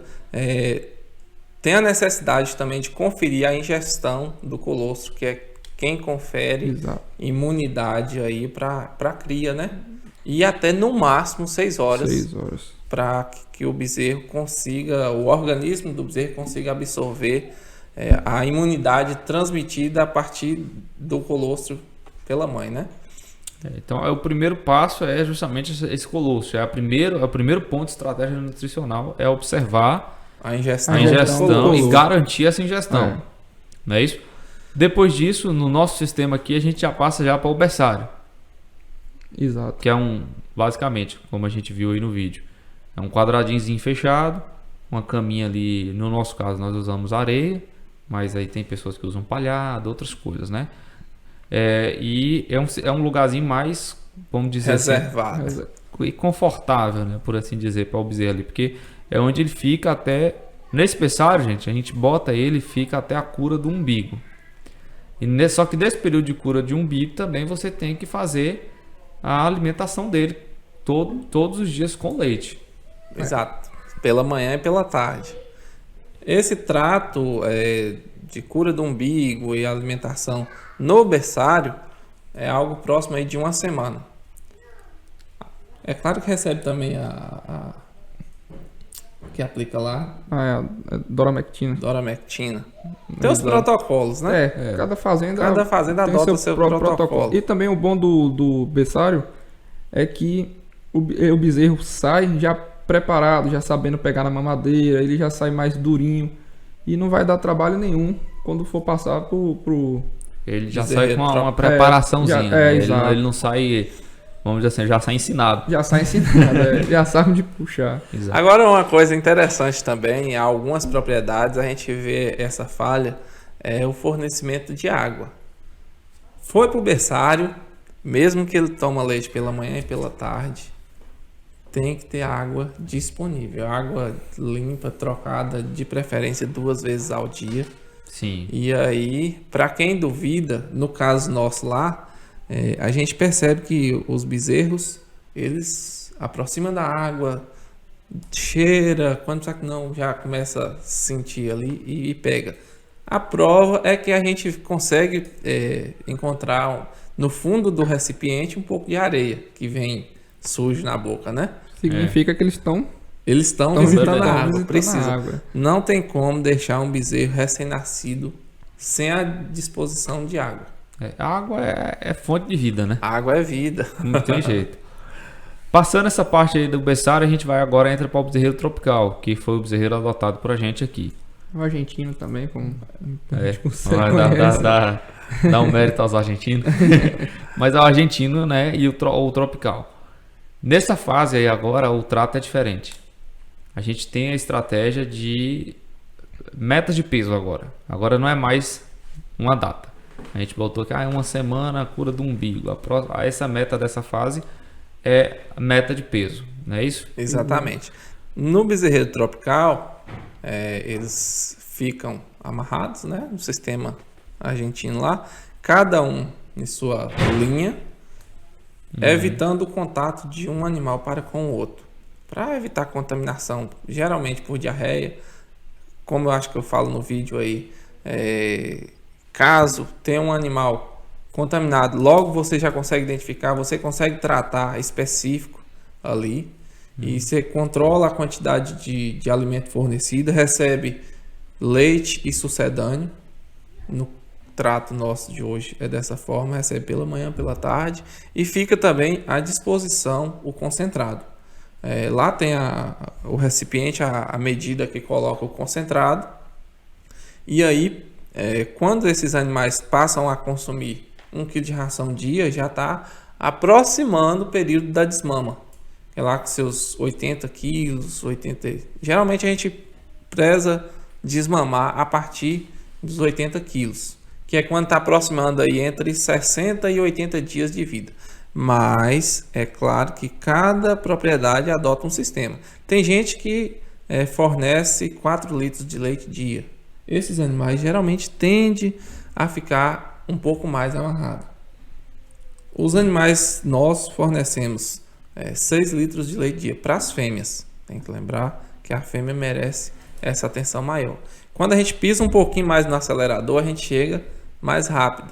tem a necessidade também de conferir a ingestão do colostro, que é quem confere imunidade aí para a cria, né? E até no máximo 6 horas. 6 horas. Para que o bezerro consiga, o organismo do bezerro consiga absorver a imunidade transmitida a partir do colostro pela mãe, né? Então, o primeiro passo é justamente esse colostro. O primeiro ponto de estratégia nutricional é observar a ingestão e garantir essa ingestão. Não é isso? Depois disso, no nosso sistema aqui, a gente já passa para o berçário. Exato. Que é basicamente, como a gente viu aí no vídeo, é um quadradinhozinho fechado, uma caminha ali, no nosso caso nós usamos areia, mas aí tem pessoas que usam palhada, outras coisas, né? E é um lugarzinho mais, vamos dizer reservado assim, e confortável, né, por assim dizer, para o bezerro ali, porque é onde ele fica até, nesse berçário, gente, a gente bota ele e fica até a cura do umbigo. Só que nesse período de cura de umbigo também você tem que fazer a alimentação dele todos os dias com leite. Exato. Pela manhã e pela tarde. Esse trato de cura do umbigo e alimentação no berçário é algo próximo aí de 1 semana. É claro que recebe também que aplica lá. A doramectina. Tem os protocolos, né? Cada fazenda adota o seu protocolo. E também o bom do berçário é que o bezerro sai já preparado, já sabendo pegar na mamadeira, ele já sai mais durinho e não vai dar trabalho nenhum quando for passar pro ele já sai com uma preparaçãozinha. Ele não sai, vamos dizer assim, já sai ensinado. Já sabe de puxar. Exato. Agora, uma coisa interessante também, em algumas propriedades a gente vê essa falha, é o fornecimento de água. Foi pro berçário, mesmo que ele toma leite pela manhã e pela tarde, tem que ter água disponível. Água limpa, trocada, de preferência 2 vezes ao dia. Sim. E aí, para quem duvida, no caso nosso lá, a gente percebe que os bezerros, eles aproximam da água, cheira, quando sabe que não, já começa a sentir ali e pega. A prova é que a gente consegue encontrar no fundo do recipiente um pouco de areia que vem sujo na boca, né? Significa que eles estão visitando a água, visitando precisa. a água. Não tem como deixar um bezerro recém-nascido sem a disposição de água. A água é fonte de vida, né? Água é vida. Não tem jeito. Passando essa parte aí do berçário, a gente vai agora entra para o bezerreiro tropical, que foi o bezerreiro adotado por a gente aqui. O argentino também, como a gente dá um mérito aos argentinos. Mas é o argentino, né? E o tropical. Nessa fase aí agora, o trato é diferente. A gente tem a estratégia de metas de peso agora. Agora não é mais uma data. A gente botou que uma semana a cura do umbigo. Essa meta dessa fase é a meta de peso, não é isso? Exatamente. No bezerreiro tropical, eles ficam amarrados, né, no sistema argentino lá, cada um em sua linha, evitando o contato de um animal para com o outro, para evitar contaminação, geralmente por diarreia. Como eu acho que eu falo no vídeo aí, caso tenha um animal contaminado, logo você já consegue identificar, você consegue tratar específico ali, e você controla a quantidade de alimento fornecido, recebe leite e sucedâneo. No trato nosso de hoje é dessa forma, recebe pela manhã, pela tarde, e fica também à disposição o concentrado. Lá tem o recipiente, a medida que coloca o concentrado, e aí quando esses animais passam a consumir 1 kg de ração dia, já está aproximando o período da desmama. É lá com seus 80 quilos, 80... Geralmente a gente preza desmamar a partir dos 80 quilos, que é quando está aproximando aí entre 60 e 80 dias de vida. Mas é claro que cada propriedade adota um sistema. Tem gente que fornece 4 litros de leite dia. Esses animais geralmente tendem a ficar um pouco mais amarrado. Os animais nós fornecemos 6 litros de leite dia para as fêmeas. Tem que lembrar que a fêmea merece essa atenção maior. Quando a gente pisa um pouquinho mais no acelerador, a gente chega mais rápido.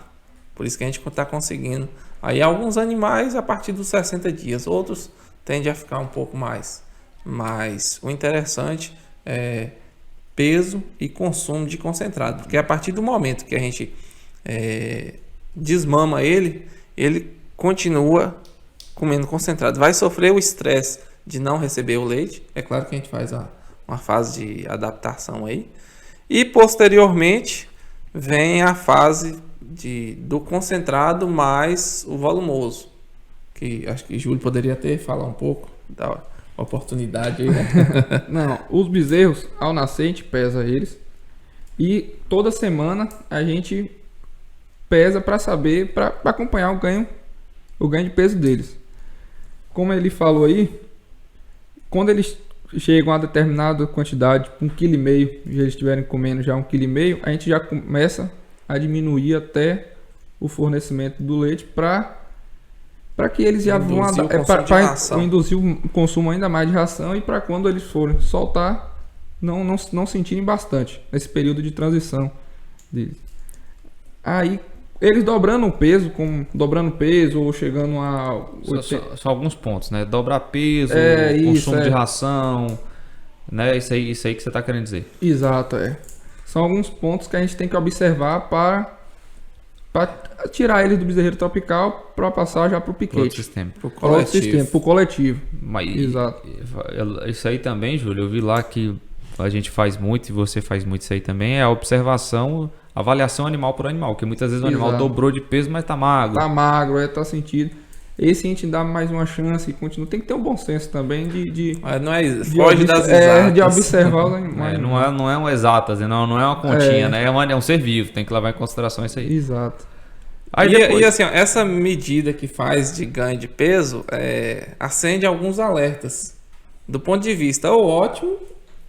Por isso que a gente está conseguindo. Aí alguns animais a partir dos 60 dias, outros tendem a ficar um pouco mais. Mas o interessante é peso e consumo de concentrado, porque a partir do momento que a gente desmama ele continua comendo concentrado. Vai sofrer o estresse de não receber o leite. É claro que a gente faz uma fase de adaptação aí. E posteriormente vem a fase do concentrado mais o volumoso, que acho que Júlio poderia até falar um pouco da oportunidade aí, né? Não, os bezerros, ao nascer, a gente pesa eles. E toda semana a gente pesa para saber, para acompanhar o ganho de peso deles. Como ele falou aí, quando eles chegam a determinada quantidade, 1,5 kg, e eles estiverem comendo já 1,5 kg, a gente já começa a diminuir até o fornecimento do leite para que eles já vão induzir o consumo ainda mais de ração, e para quando eles forem soltar, não sentirem bastante nesse período de transição deles. Aí eles dobrando o peso ou chegando a... Só alguns pontos, né? Dobrar peso, consumo de ração, né? Isso aí que você está querendo dizer. Exato, São alguns pontos que a gente tem que observar para tirar eles do bezerreiro tropical para passar já para o piquete. Para o coletivo. Exato. Isso aí também, Júlio, eu vi lá que a gente faz muito, e você faz muito isso aí também, é a observação, avaliação animal por animal, que muitas vezes o animal dobrou de peso, mas tá magro. Tá magro, tá sentido. Esse a gente dá mais uma chance e continua. Tem que ter um bom senso também foge das exatas. De observar os animais. Não é um exatas, não é uma continha, né? É um ser vivo, tem que levar em consideração isso aí. Exato. E assim, essa medida que faz de ganho de peso acende alguns alertas. Do ponto de vista ou ótimo,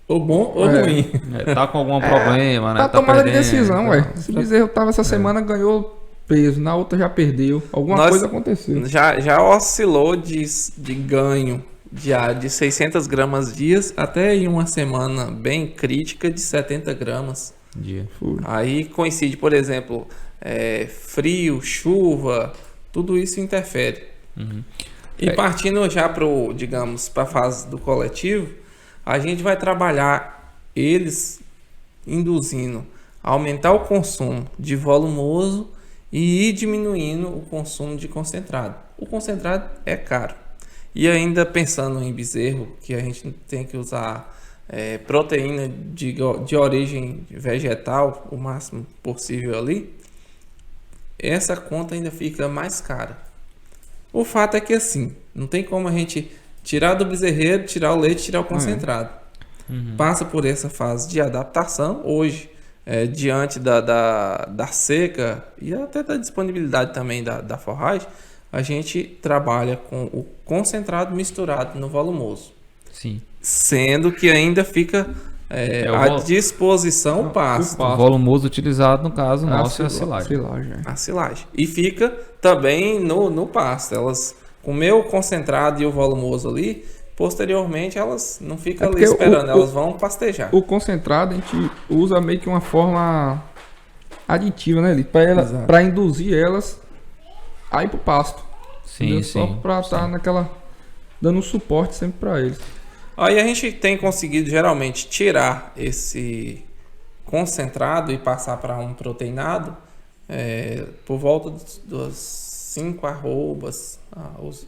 ou bom ou ruim. Tá com algum problema, né? Tá tomada de decisão, Esse bezerro tava essa semana, ganhou peso, na outra já perdeu. Alguma coisa aconteceu. Já oscilou de ganho diário de 600 gramas dias até em uma semana bem crítica de 70 gramas. Dia. Aí coincide, por exemplo, frio, chuva, tudo isso interfere. E partindo já para a fase do coletivo, a gente vai trabalhar eles induzindo a aumentar o consumo de volumoso e ir diminuindo o consumo de concentrado. O concentrado é caro. E ainda pensando em bezerro, que a gente tem que usar proteína de origem vegetal o máximo possível ali, essa conta ainda fica mais cara. O fato é que assim, não tem como a gente tirar do bezerreiro, tirar o leite, tirar o concentrado. Passa por essa fase de adaptação. Hoje, diante da seca e até da disponibilidade também da forragem, a gente trabalha com o concentrado misturado no volumoso. Sim. Sendo que ainda fica à disposição o pasto. O volumoso utilizado, no caso nosso, é a silagem. A silagem. E fica também no pasto. Elas, comer o concentrado e o volumoso ali, posteriormente elas não ficam ali esperando, elas vão pastejar. O concentrado a gente usa meio que uma forma aditiva, né, para induzir elas a ir pro pasto. Sim, Só para estar dando suporte sempre para eles. Aí a gente tem conseguido geralmente tirar esse concentrado e passar para um proteinado por volta das 5 arrobas,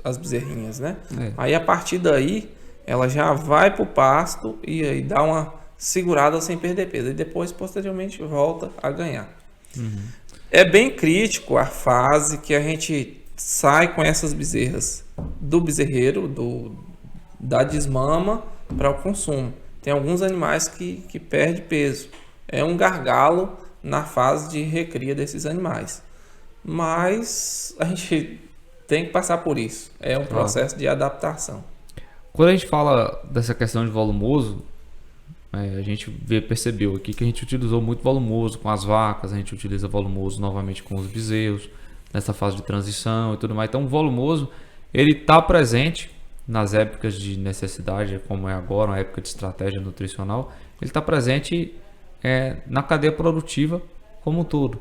as bezerrinhas, né? Aí a partir daí ela já vai pro pasto e aí dá uma segurada sem perder peso. E depois, posteriormente, volta a ganhar. É bem crítico a fase que a gente sai com essas bezerras do bezerreiro, da desmama para o consumo. Tem alguns animais que perdem peso. É um gargalo na fase de recria desses animais. Mas a gente tem que passar por isso. É um processo de adaptação. Quando a gente fala dessa questão de volumoso, a gente percebeu aqui que a gente utilizou muito volumoso com as vacas, a gente utiliza volumoso novamente com os bezerros, nessa fase de transição e tudo mais. Então o volumoso, ele está presente nas épocas de necessidade, como é agora, uma época de estratégia nutricional, ele está presente na cadeia produtiva como um todo.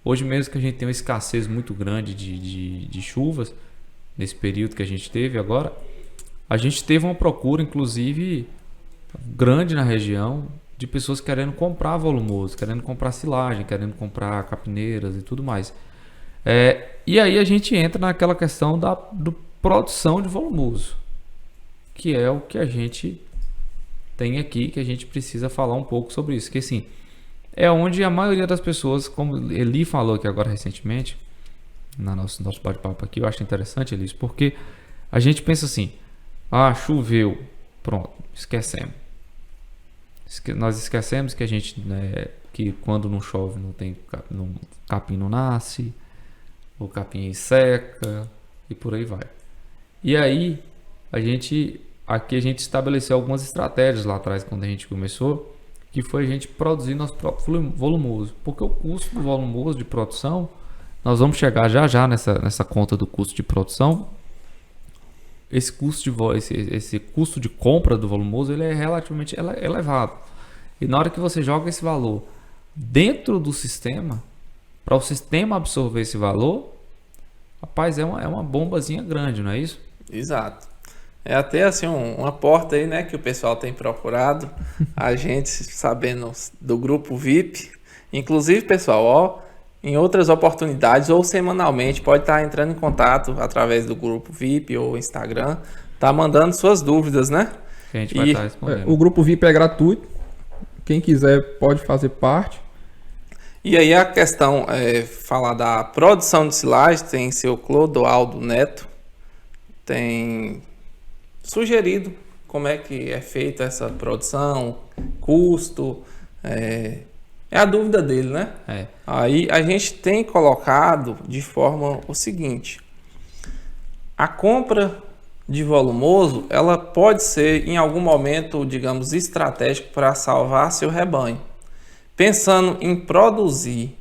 Hoje mesmo que a gente tem uma escassez muito grande de chuvas, nesse período que a gente teve agora, a gente teve uma procura, inclusive, grande na região, de pessoas querendo comprar volumoso, querendo comprar silagem, querendo comprar capineiras e tudo mais. E aí a gente entra naquela questão da produção de volumoso, que é o que a gente tem aqui, que a gente precisa falar um pouco sobre isso, que assim, é onde a maioria das pessoas, como Eli falou aqui agora recentemente, no nosso bate-papo aqui, eu acho interessante, Eli, porque a gente pensa assim, choveu, pronto, esquecemos. Nós esquecemos que a gente, que quando não chove o capim não nasce, o capim seca e por aí vai. E aí a gente estabeleceu algumas estratégias lá atrás quando a gente começou, que foi a gente produzir nosso próprio volumoso, porque o custo do volumoso de produção, nós vamos chegar já nessa conta do custo de produção. Esse custo de compra do volumoso, ele é relativamente elevado. E na hora que você joga esse valor dentro do sistema, para o sistema absorver esse valor, rapaz, é uma bombazinha grande, não é isso? Exato. É até assim uma porta aí, né, que o pessoal tem procurado, a gente sabendo do grupo VIP. Inclusive, pessoal, em outras oportunidades ou semanalmente pode estar entrando em contato através do grupo VIP ou Instagram, tá mandando suas dúvidas, né? Que a gente vai estar respondendo. O grupo VIP é gratuito, quem quiser pode fazer parte. E aí a questão falar da produção de silagem, tem seu Clodoaldo Neto, tem sugerido como é que é feita essa produção, custo, é a dúvida dele, né? Aí a gente tem colocado de forma o seguinte: a compra de volumoso, ela pode ser em algum momento, digamos, estratégico para salvar seu rebanho. Pensando em produzir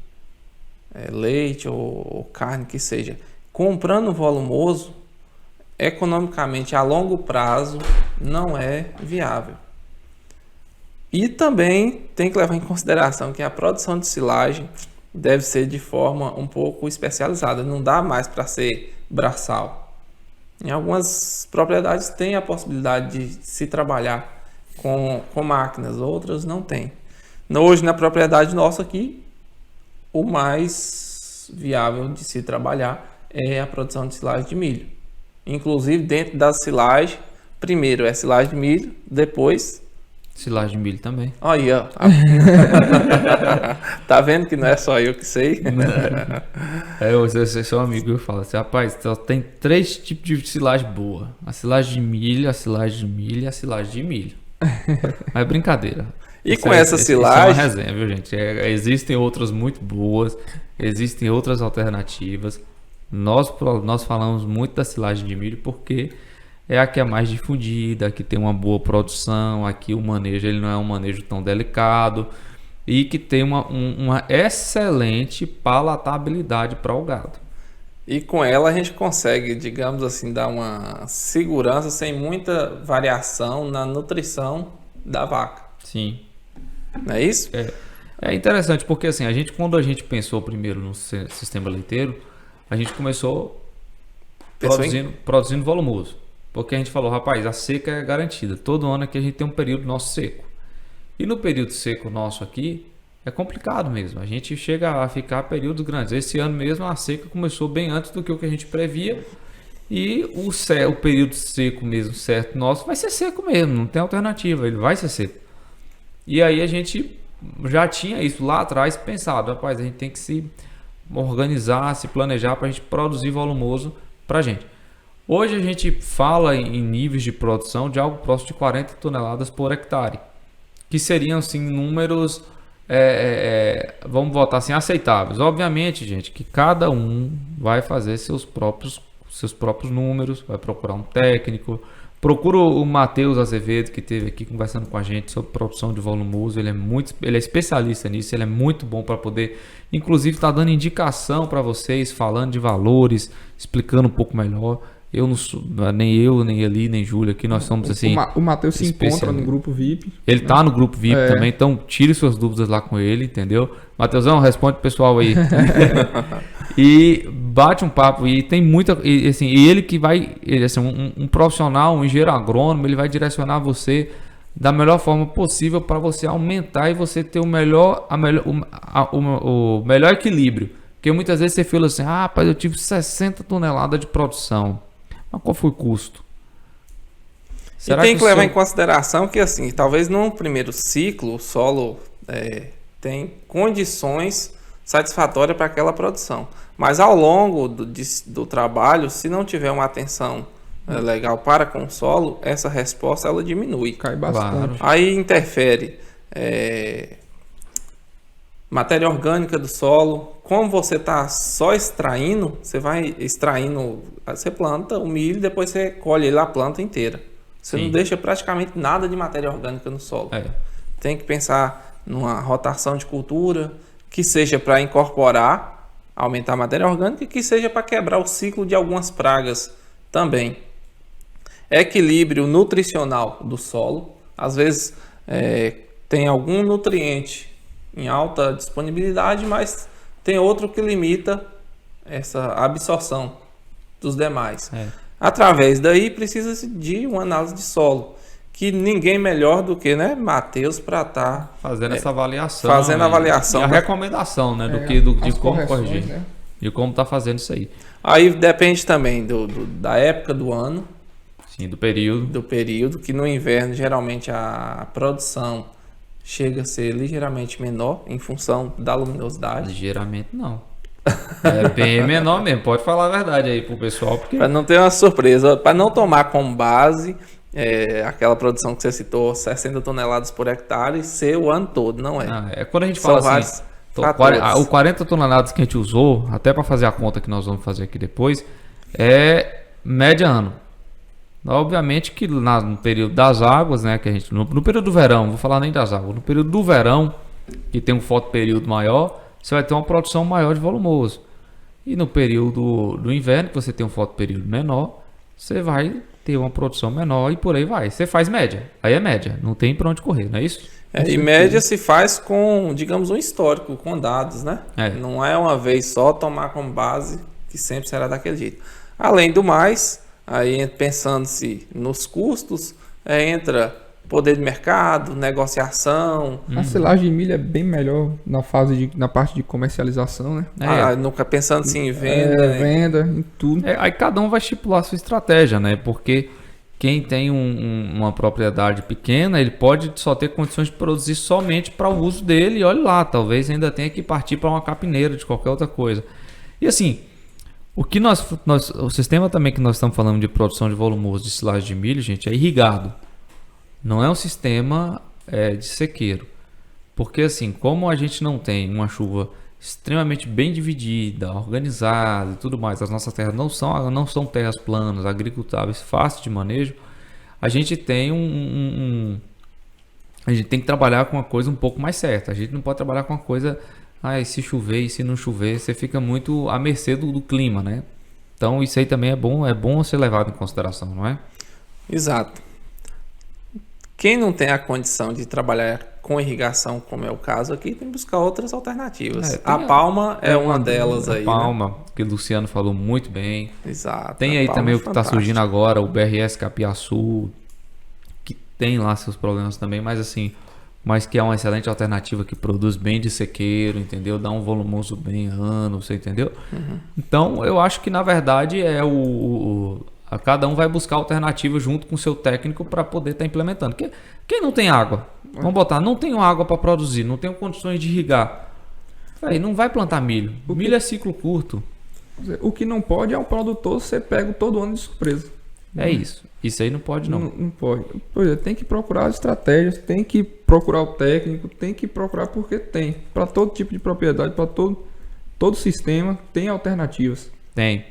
leite ou carne que seja, comprando volumoso, economicamente a longo prazo não é viável. E também tem que levar em consideração que a produção de silagem deve ser de forma um pouco especializada, não dá mais para ser braçal. Em algumas propriedades tem a possibilidade de se trabalhar com máquinas, outras não tem. Hoje na propriedade nossa aqui, o mais viável de se trabalhar é a produção de silagem de milho. Inclusive dentro da silagem, primeiro é silagem de milho, depois Silagem de milho também. aí, ó. Tá vendo que não é só eu que sei? Eu sou amigo, eu falo assim, rapaz, só tem 3 tipos de silagem boa. A silagem de milho, a silagem de milho e a silagem de milho. Mas é brincadeira. E Isso com é- essa isso é uma silagem, resenha, viu, gente? Existem outras muito boas, existem outras alternativas. Nós falamos muito da silagem de milho porque é a que é mais difundida, a que tem uma boa produção, aqui o manejo ele não é um manejo tão delicado e que tem uma excelente palatabilidade para o gado. e com ela a gente consegue, digamos assim, dar uma segurança sem muita variação na nutrição da vaca. Sim. Não é isso? É interessante porque assim, quando a gente pensou primeiro no sistema leiteiro, a gente começou produzindo volumoso. Porque a gente falou, rapaz, a seca é garantida. Todo ano aqui a gente tem um período nosso seco. E no período seco nosso aqui, é complicado mesmo. A gente chega a ficar períodos grandes. Esse ano mesmo a seca começou bem antes do que o que a gente previa. E o período seco mesmo, certo, nosso, vai ser seco mesmo. Não tem alternativa, ele vai ser seco. E aí a gente já tinha isso lá atrás pensado. Rapaz, a gente tem que se organizar, se planejar para a gente produzir volumoso para a gente. Hoje a gente fala em níveis de produção de algo próximo de 40 toneladas por hectare, que seriam assim números, vamos botar assim, aceitáveis. Obviamente, gente, que cada um vai fazer seus próprios números, vai procurar um técnico. Procura o Matheus Azevedo, que esteve aqui conversando com a gente sobre produção de volumoso. Ele é especialista nisso, ele é muito bom para poder, inclusive, estar dando indicação para vocês, falando de valores, explicando um pouco melhor. Eu não sou, nem eu, nem ele, nem Júlio aqui, nós somos assim. O Matheus se encontra especialista. no grupo VIP. Ele tá no grupo VIP É. também, então tire suas dúvidas lá com ele, entendeu? Matheusão, responde pro pessoal aí. E bate um papo, e tem muita. E, assim, e ele que vai, assim, um profissional, um engenheiro agrônomo, ele vai direcionar você da melhor forma possível para você aumentar e você ter o melhor equilíbrio. Porque muitas vezes você fala assim, ah, rapaz, eu tive 60 toneladas de produção. Mas qual foi o custo? E tem que levar em seu- consideração que, assim, talvez no primeiro ciclo o solo tem condições satisfatórias para aquela produção. Mas ao longo do trabalho, se não tiver uma atenção legal para com o solo, essa resposta ela diminui. Cai bastante. Claro. Aí interfere matéria orgânica do solo. Como você está só extraindo, você vai extraindo, você planta o milho, depois você colhe ele a planta inteira. Você Sim. não deixa praticamente nada de matéria orgânica no solo. É. Tem que pensar numa rotação de cultura, que seja para incorporar, aumentar a matéria orgânica, e que seja para quebrar o ciclo de algumas pragas também. Equilíbrio nutricional do solo. Às vezes tem algum nutriente em alta disponibilidade, mas tem outro que limita essa absorção dos demais. Através daí precisa de uma análise de solo, que ninguém melhor do que Matheus para estar Fazendo essa avaliação. fazendo a e avaliação a da- recomendação, né? De As como correções, corrigir. né? De como tá fazendo isso aí. Aí depende também da época do ano, Sim, do período. do período, que no inverno geralmente a produção chega a ser ligeiramente menor em função da luminosidade. Ligeiramente não. É bem menor mesmo. Pode falar a verdade aí pro pessoal, porque Para não ter uma surpresa, para não tomar como base aquela produção que você citou, 60 toneladas por hectare, ser o ano todo, não é. é quando a gente São fala vários assim, fatores. o 40 toneladas que a gente usou, até para fazer a conta que nós vamos fazer aqui depois, é média ano. Obviamente que no período das águas, né, que a gente no período do verão, vou falar nem das águas, no período do verão, que tem um fotoperíodo maior, você vai ter uma produção maior de volumoso. E no período do inverno, que você tem um fotoperíodo menor, você vai ter uma produção menor e por aí vai. Você faz média, aí é média, não tem para onde correr, não é isso? E média se faz com, digamos, um histórico, com dados, né? Não é uma vez só tomar como base que sempre será daquele jeito. Além do mais, aí pensando-se nos custos, entra poder de mercado, negociação. A silagem de milho é bem melhor na parte de comercialização, né? Nunca pensando assim em venda. Venda, em tudo. Aí cada um vai estipular a sua estratégia, né? Porque quem tem uma propriedade pequena, ele pode só ter condições de produzir somente para o uso dele. E olha lá, talvez ainda tenha que partir para uma capineira de qualquer outra coisa. E assim, o sistema também que nós estamos falando de produção de volumoso de silagem de milho, gente, é irrigado. Não é um sistema de sequeiro. Porque assim, como a gente não tem uma chuva extremamente bem dividida, organizada e tudo mais, as nossas terras não são terras planas, agricultáveis, fáceis de manejo, a gente tem a gente tem que trabalhar com uma coisa um pouco mais certa. A gente não pode trabalhar com uma coisa, se chover e se não chover, você fica muito à mercê do clima, né? Então isso aí também é bom ser levado em consideração, não é? Exato. Quem não tem a condição de trabalhar com irrigação, como é o caso aqui, tem que buscar outras alternativas. A palma é uma delas aí. A palma, que o Luciano falou muito bem. Exato. Tem aí também o que está surgindo agora, o BRS Capiaçu, que tem lá seus problemas também, mas que é uma excelente alternativa, que produz bem de sequeiro, entendeu? Dá um volumoso bem ano, você entendeu? Uhum. Então, eu acho que na verdade cada um vai buscar alternativa junto com o seu técnico para poder estar implementando. Quem não tem água, vamos botar, não tenho água para produzir, não tenho condições de irrigar, não vai plantar milho. Milho é ciclo curto. O que não pode é um produtor ser pego todo ano de surpresa. É isso. Isso aí não pode, não. Não pode. Pois é, tem que procurar as estratégias, tem que procurar o técnico, tem que procurar porque tem. Para todo tipo de propriedade, para todo sistema, tem alternativas.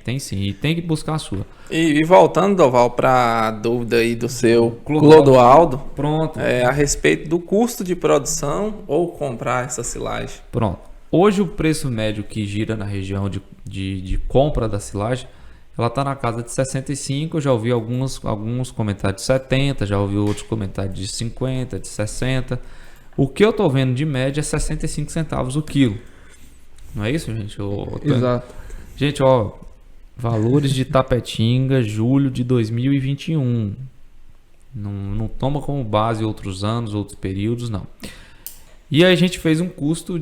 Tem sim, e tem que buscar a sua. E voltando, Doval, para a dúvida aí do seu Clodoaldo, pronto. A respeito do custo de produção ou comprar essa silagem. Pronto. Hoje o preço médio que gira na região de compra da silagem, ela está na casa de 65, eu já ouvi alguns comentários de 70, já ouvi outros comentários de 50, de 60. O que eu estou vendo de média é 65 centavos o quilo. Não é isso, gente? Exato. Gente, valores de Tapetinga, julho de 2021. Não toma como base outros anos, outros períodos, não. E aí a gente fez um custo,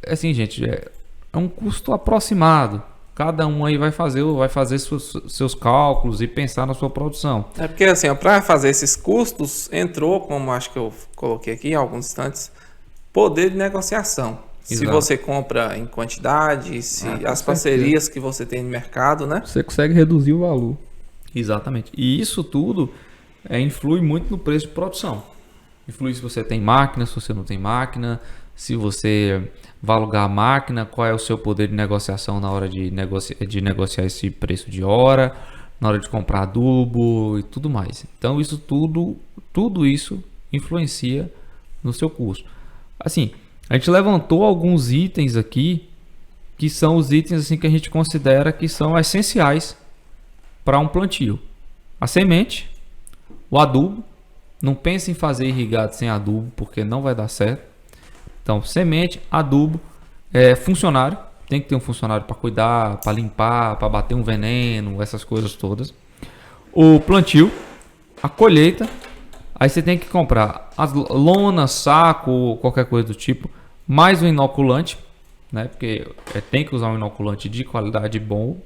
assim, gente, é um custo aproximado. Cada um aí vai fazer seus cálculos e pensar na sua produção. É porque assim, para fazer esses custos, entrou, como acho que eu coloquei aqui em alguns instantes, poder de negociação. Exato. Se você compra em quantidade, as parcerias que você tem no mercado, né? Você consegue reduzir o valor. Exatamente. E isso tudo influi muito no preço de produção. Influi se você tem máquina, se você não tem máquina, se você vai alugar a máquina, qual é o seu poder de negociação na hora de negociar esse preço de hora, na hora de comprar adubo e tudo mais. Então isso tudo isso influencia no seu custo. Assim, a gente levantou alguns itens aqui que são os itens assim que a gente considera que são essenciais para um plantio. A semente, o adubo. Não pense em fazer irrigado sem adubo, porque não vai dar certo. Então, semente, adubo, funcionário. Tem que ter um funcionário para cuidar, para limpar, para bater um veneno, essas coisas todas. O plantio, a colheita. Aí você tem que comprar as lonas, saco, qualquer coisa do tipo, mais um inoculante, né? Porque tem que usar um inoculante de qualidade bom.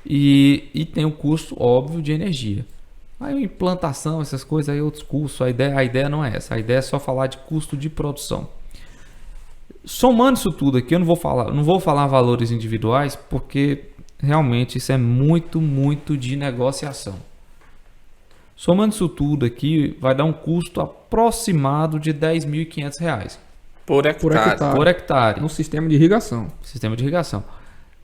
E tem o custo óbvio de energia. Aí implantação, essas coisas aí, outros custos. A ideia não é essa. A ideia é só falar de custo de produção. Somando isso tudo aqui, eu não vou falar valores individuais, porque realmente isso é muito de negociação. Somando isso tudo aqui, vai dar um custo aproximado de R$10.500 por hectare. No sistema de irrigação. Sistema de irrigação.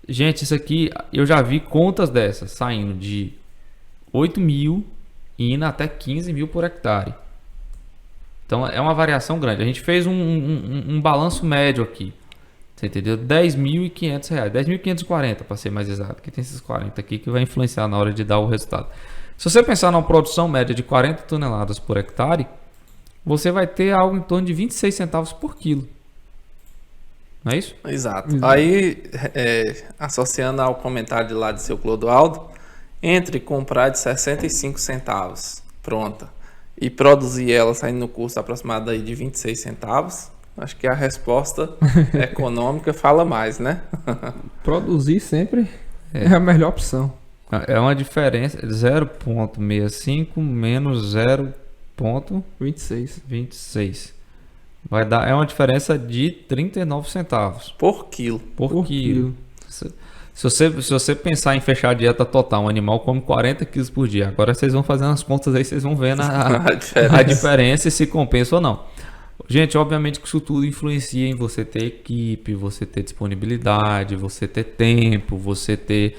Gente, isso aqui eu já vi contas dessas saindo de 8.000 e indo até 15.000 por hectare. Então é uma variação grande. A gente fez um balanço médio aqui. Você entendeu? R$10.500, 10.540 para ser mais exato, que tem esses 40 aqui que vai influenciar na hora de dar o resultado. Se você pensar numa produção média de 40 toneladas por hectare, você vai ter algo em torno de 26 centavos por quilo. Não é isso? Exato. Aí, associando ao comentário de lá de seu Clodoaldo, entre comprar de 65 centavos, pronta, e produzir ela saindo no custo aproximado aí de 26 centavos, acho que a resposta econômica fala mais, né? Produzir sempre é a melhor opção. É uma diferença 0,65 menos 0,26. 26. Vai dar, é uma diferença de 39 centavos Por quilo. por quilo. Se você pensar em fechar a dieta total, um animal come 40 quilos por dia. Agora vocês vão fazendo as contas aí, vocês vão vendo a diferença e se compensa ou não. Gente, obviamente que isso tudo influencia em você ter equipe, você ter disponibilidade, você ter tempo, você ter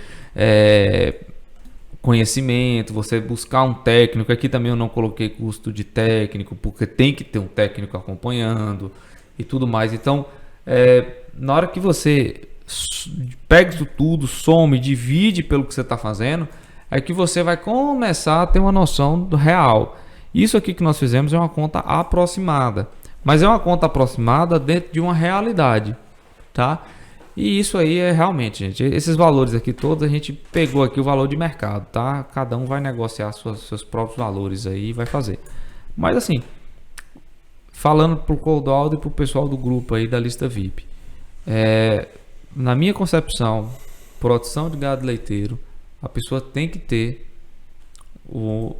conhecimento, você buscar um técnico. Aqui também eu não coloquei custo de técnico, porque tem que ter um técnico acompanhando e tudo mais. Então, na hora que você pega isso tudo, some, divide pelo que você está fazendo, é que você vai começar a ter uma noção do real. Isso aqui que nós fizemos é uma conta aproximada, mas é uma conta aproximada dentro de uma realidade, tá? E isso aí é realmente, gente, esses valores aqui todos a gente pegou aqui o valor de mercado, tá? Cada um vai negociar seus próprios valores aí e vai fazer. Mas assim, falando pro Clodoaldo e pro pessoal do grupo aí da lista VIP, na minha concepção, produção de gado leiteiro, a pessoa tem que ter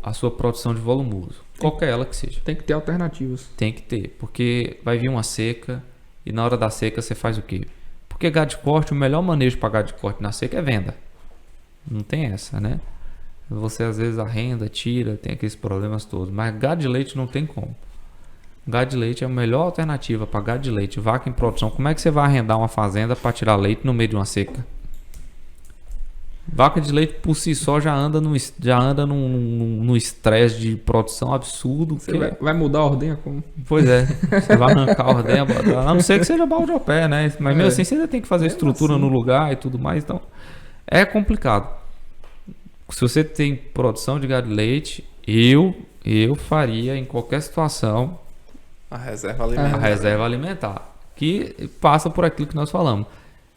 a sua produção de volumoso, qualquer ela que seja. Tem que ter alternativas. Tem que ter, porque vai vir uma seca e na hora da seca você faz o quê? Porque gado de corte, o melhor manejo para gado de corte na seca é venda. Não tem essa, né? Você às vezes arrenda, tira, tem aqueles problemas todos. Mas gado de leite não tem como. Gado de leite é a melhor alternativa para gado de leite, vaca em produção. Como é que você vai arrendar uma fazenda para tirar leite no meio de uma seca? Vaca de leite por si só já anda num estresse de produção absurdo. Você vai mudar a ordenha como? Pois é, você vai arrancar a ordenha, a não ser que seja balde ao pé, né? Mas mesmo assim você ainda tem que fazer estrutura no lugar e tudo mais, então é complicado. Se você tem produção de gado de leite, eu faria em qualquer situação a reserva alimentar. A reserva alimentar, que passa por aquilo que nós falamos.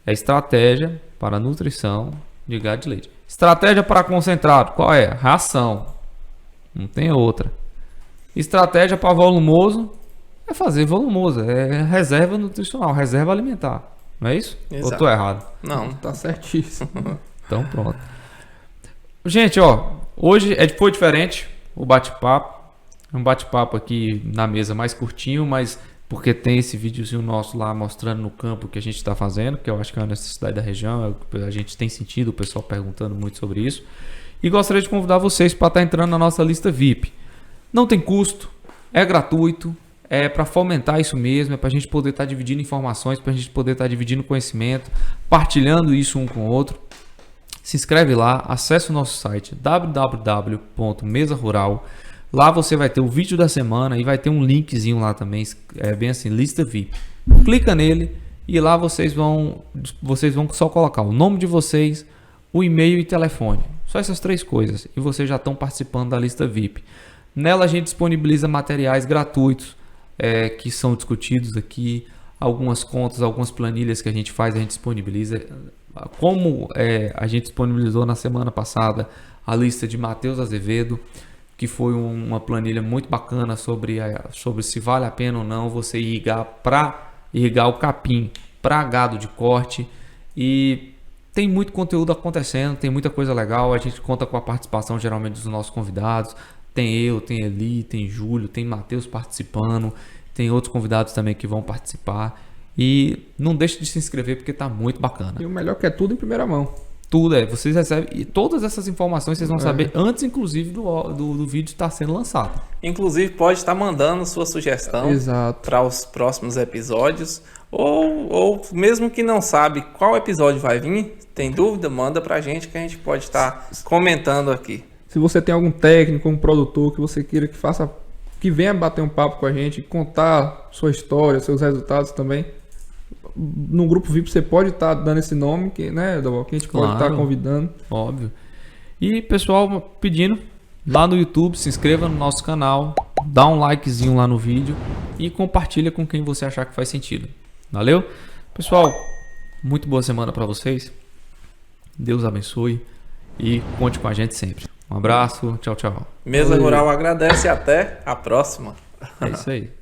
É estratégia para nutrição de gado de leite. Estratégia para concentrado, qual é? Ração. Não tem outra. Estratégia para volumoso é fazer volumoso, é reserva nutricional, reserva alimentar. Não é isso? Exato. Ou tô errado? Não. Tá certíssimo. Então pronto. Gente, hoje foi diferente o bate-papo. Um bate-papo aqui na mesa mais curtinho, mas porque tem esse videozinho nosso lá mostrando no campo o que a gente está fazendo, que eu acho que é uma necessidade da região, a gente tem sentido o pessoal perguntando muito sobre isso. E gostaria de convidar vocês para estar entrando na nossa lista VIP. Não tem custo, é gratuito, é para fomentar isso mesmo, é para a gente poder estar dividindo informações, para a gente poder estar dividindo conhecimento, partilhando isso um com o outro. Se inscreve lá, acesse o nosso site www.mesarural. Lá você vai ter o vídeo da semana e vai ter um linkzinho lá também, bem assim, lista VIP. Clica nele e lá vocês vão só colocar o nome de vocês, o e-mail e telefone. Só essas três coisas e vocês já estão participando da lista VIP. Nela a gente disponibiliza materiais gratuitos que são discutidos aqui, algumas contas, algumas planilhas que a gente faz, a gente disponibiliza. Como a gente disponibilizou na semana passada a lista de Matheus Azevedo, que foi uma planilha muito bacana sobre se vale a pena ou não você irrigar o capim para gado de corte. E tem muito conteúdo acontecendo, tem muita coisa legal. A gente conta com a participação geralmente dos nossos convidados. Tem eu, tem Eli, tem Júlio, tem Matheus participando, tem outros convidados também que vão participar. E não deixe de se inscrever porque tá muito bacana. E o melhor que é tudo em primeira mão. Tudo vocês recebem, e todas essas informações vocês vão saber antes, inclusive, do vídeo estar sendo lançado. Inclusive, pode estar mandando sua sugestão para os próximos episódios, ou mesmo que não sabe qual episódio vai vir, tem dúvida, manda para a gente que a gente pode estar comentando aqui. Se você tem algum técnico, um produtor que você queira que venha bater um papo com a gente, contar sua história, seus resultados também, no grupo VIP você pode estar dando esse nome, que, né, Edoval, que a gente pode estar convidando. Óbvio. E pessoal, pedindo lá no YouTube, se inscreva no nosso canal, dá um likezinho lá no vídeo e compartilha com quem você achar que faz sentido. Valeu? Pessoal, muito boa semana para vocês. Deus abençoe e conte com a gente sempre. Um abraço, tchau, tchau. Mesa Rural agradece e até a próxima. É isso aí.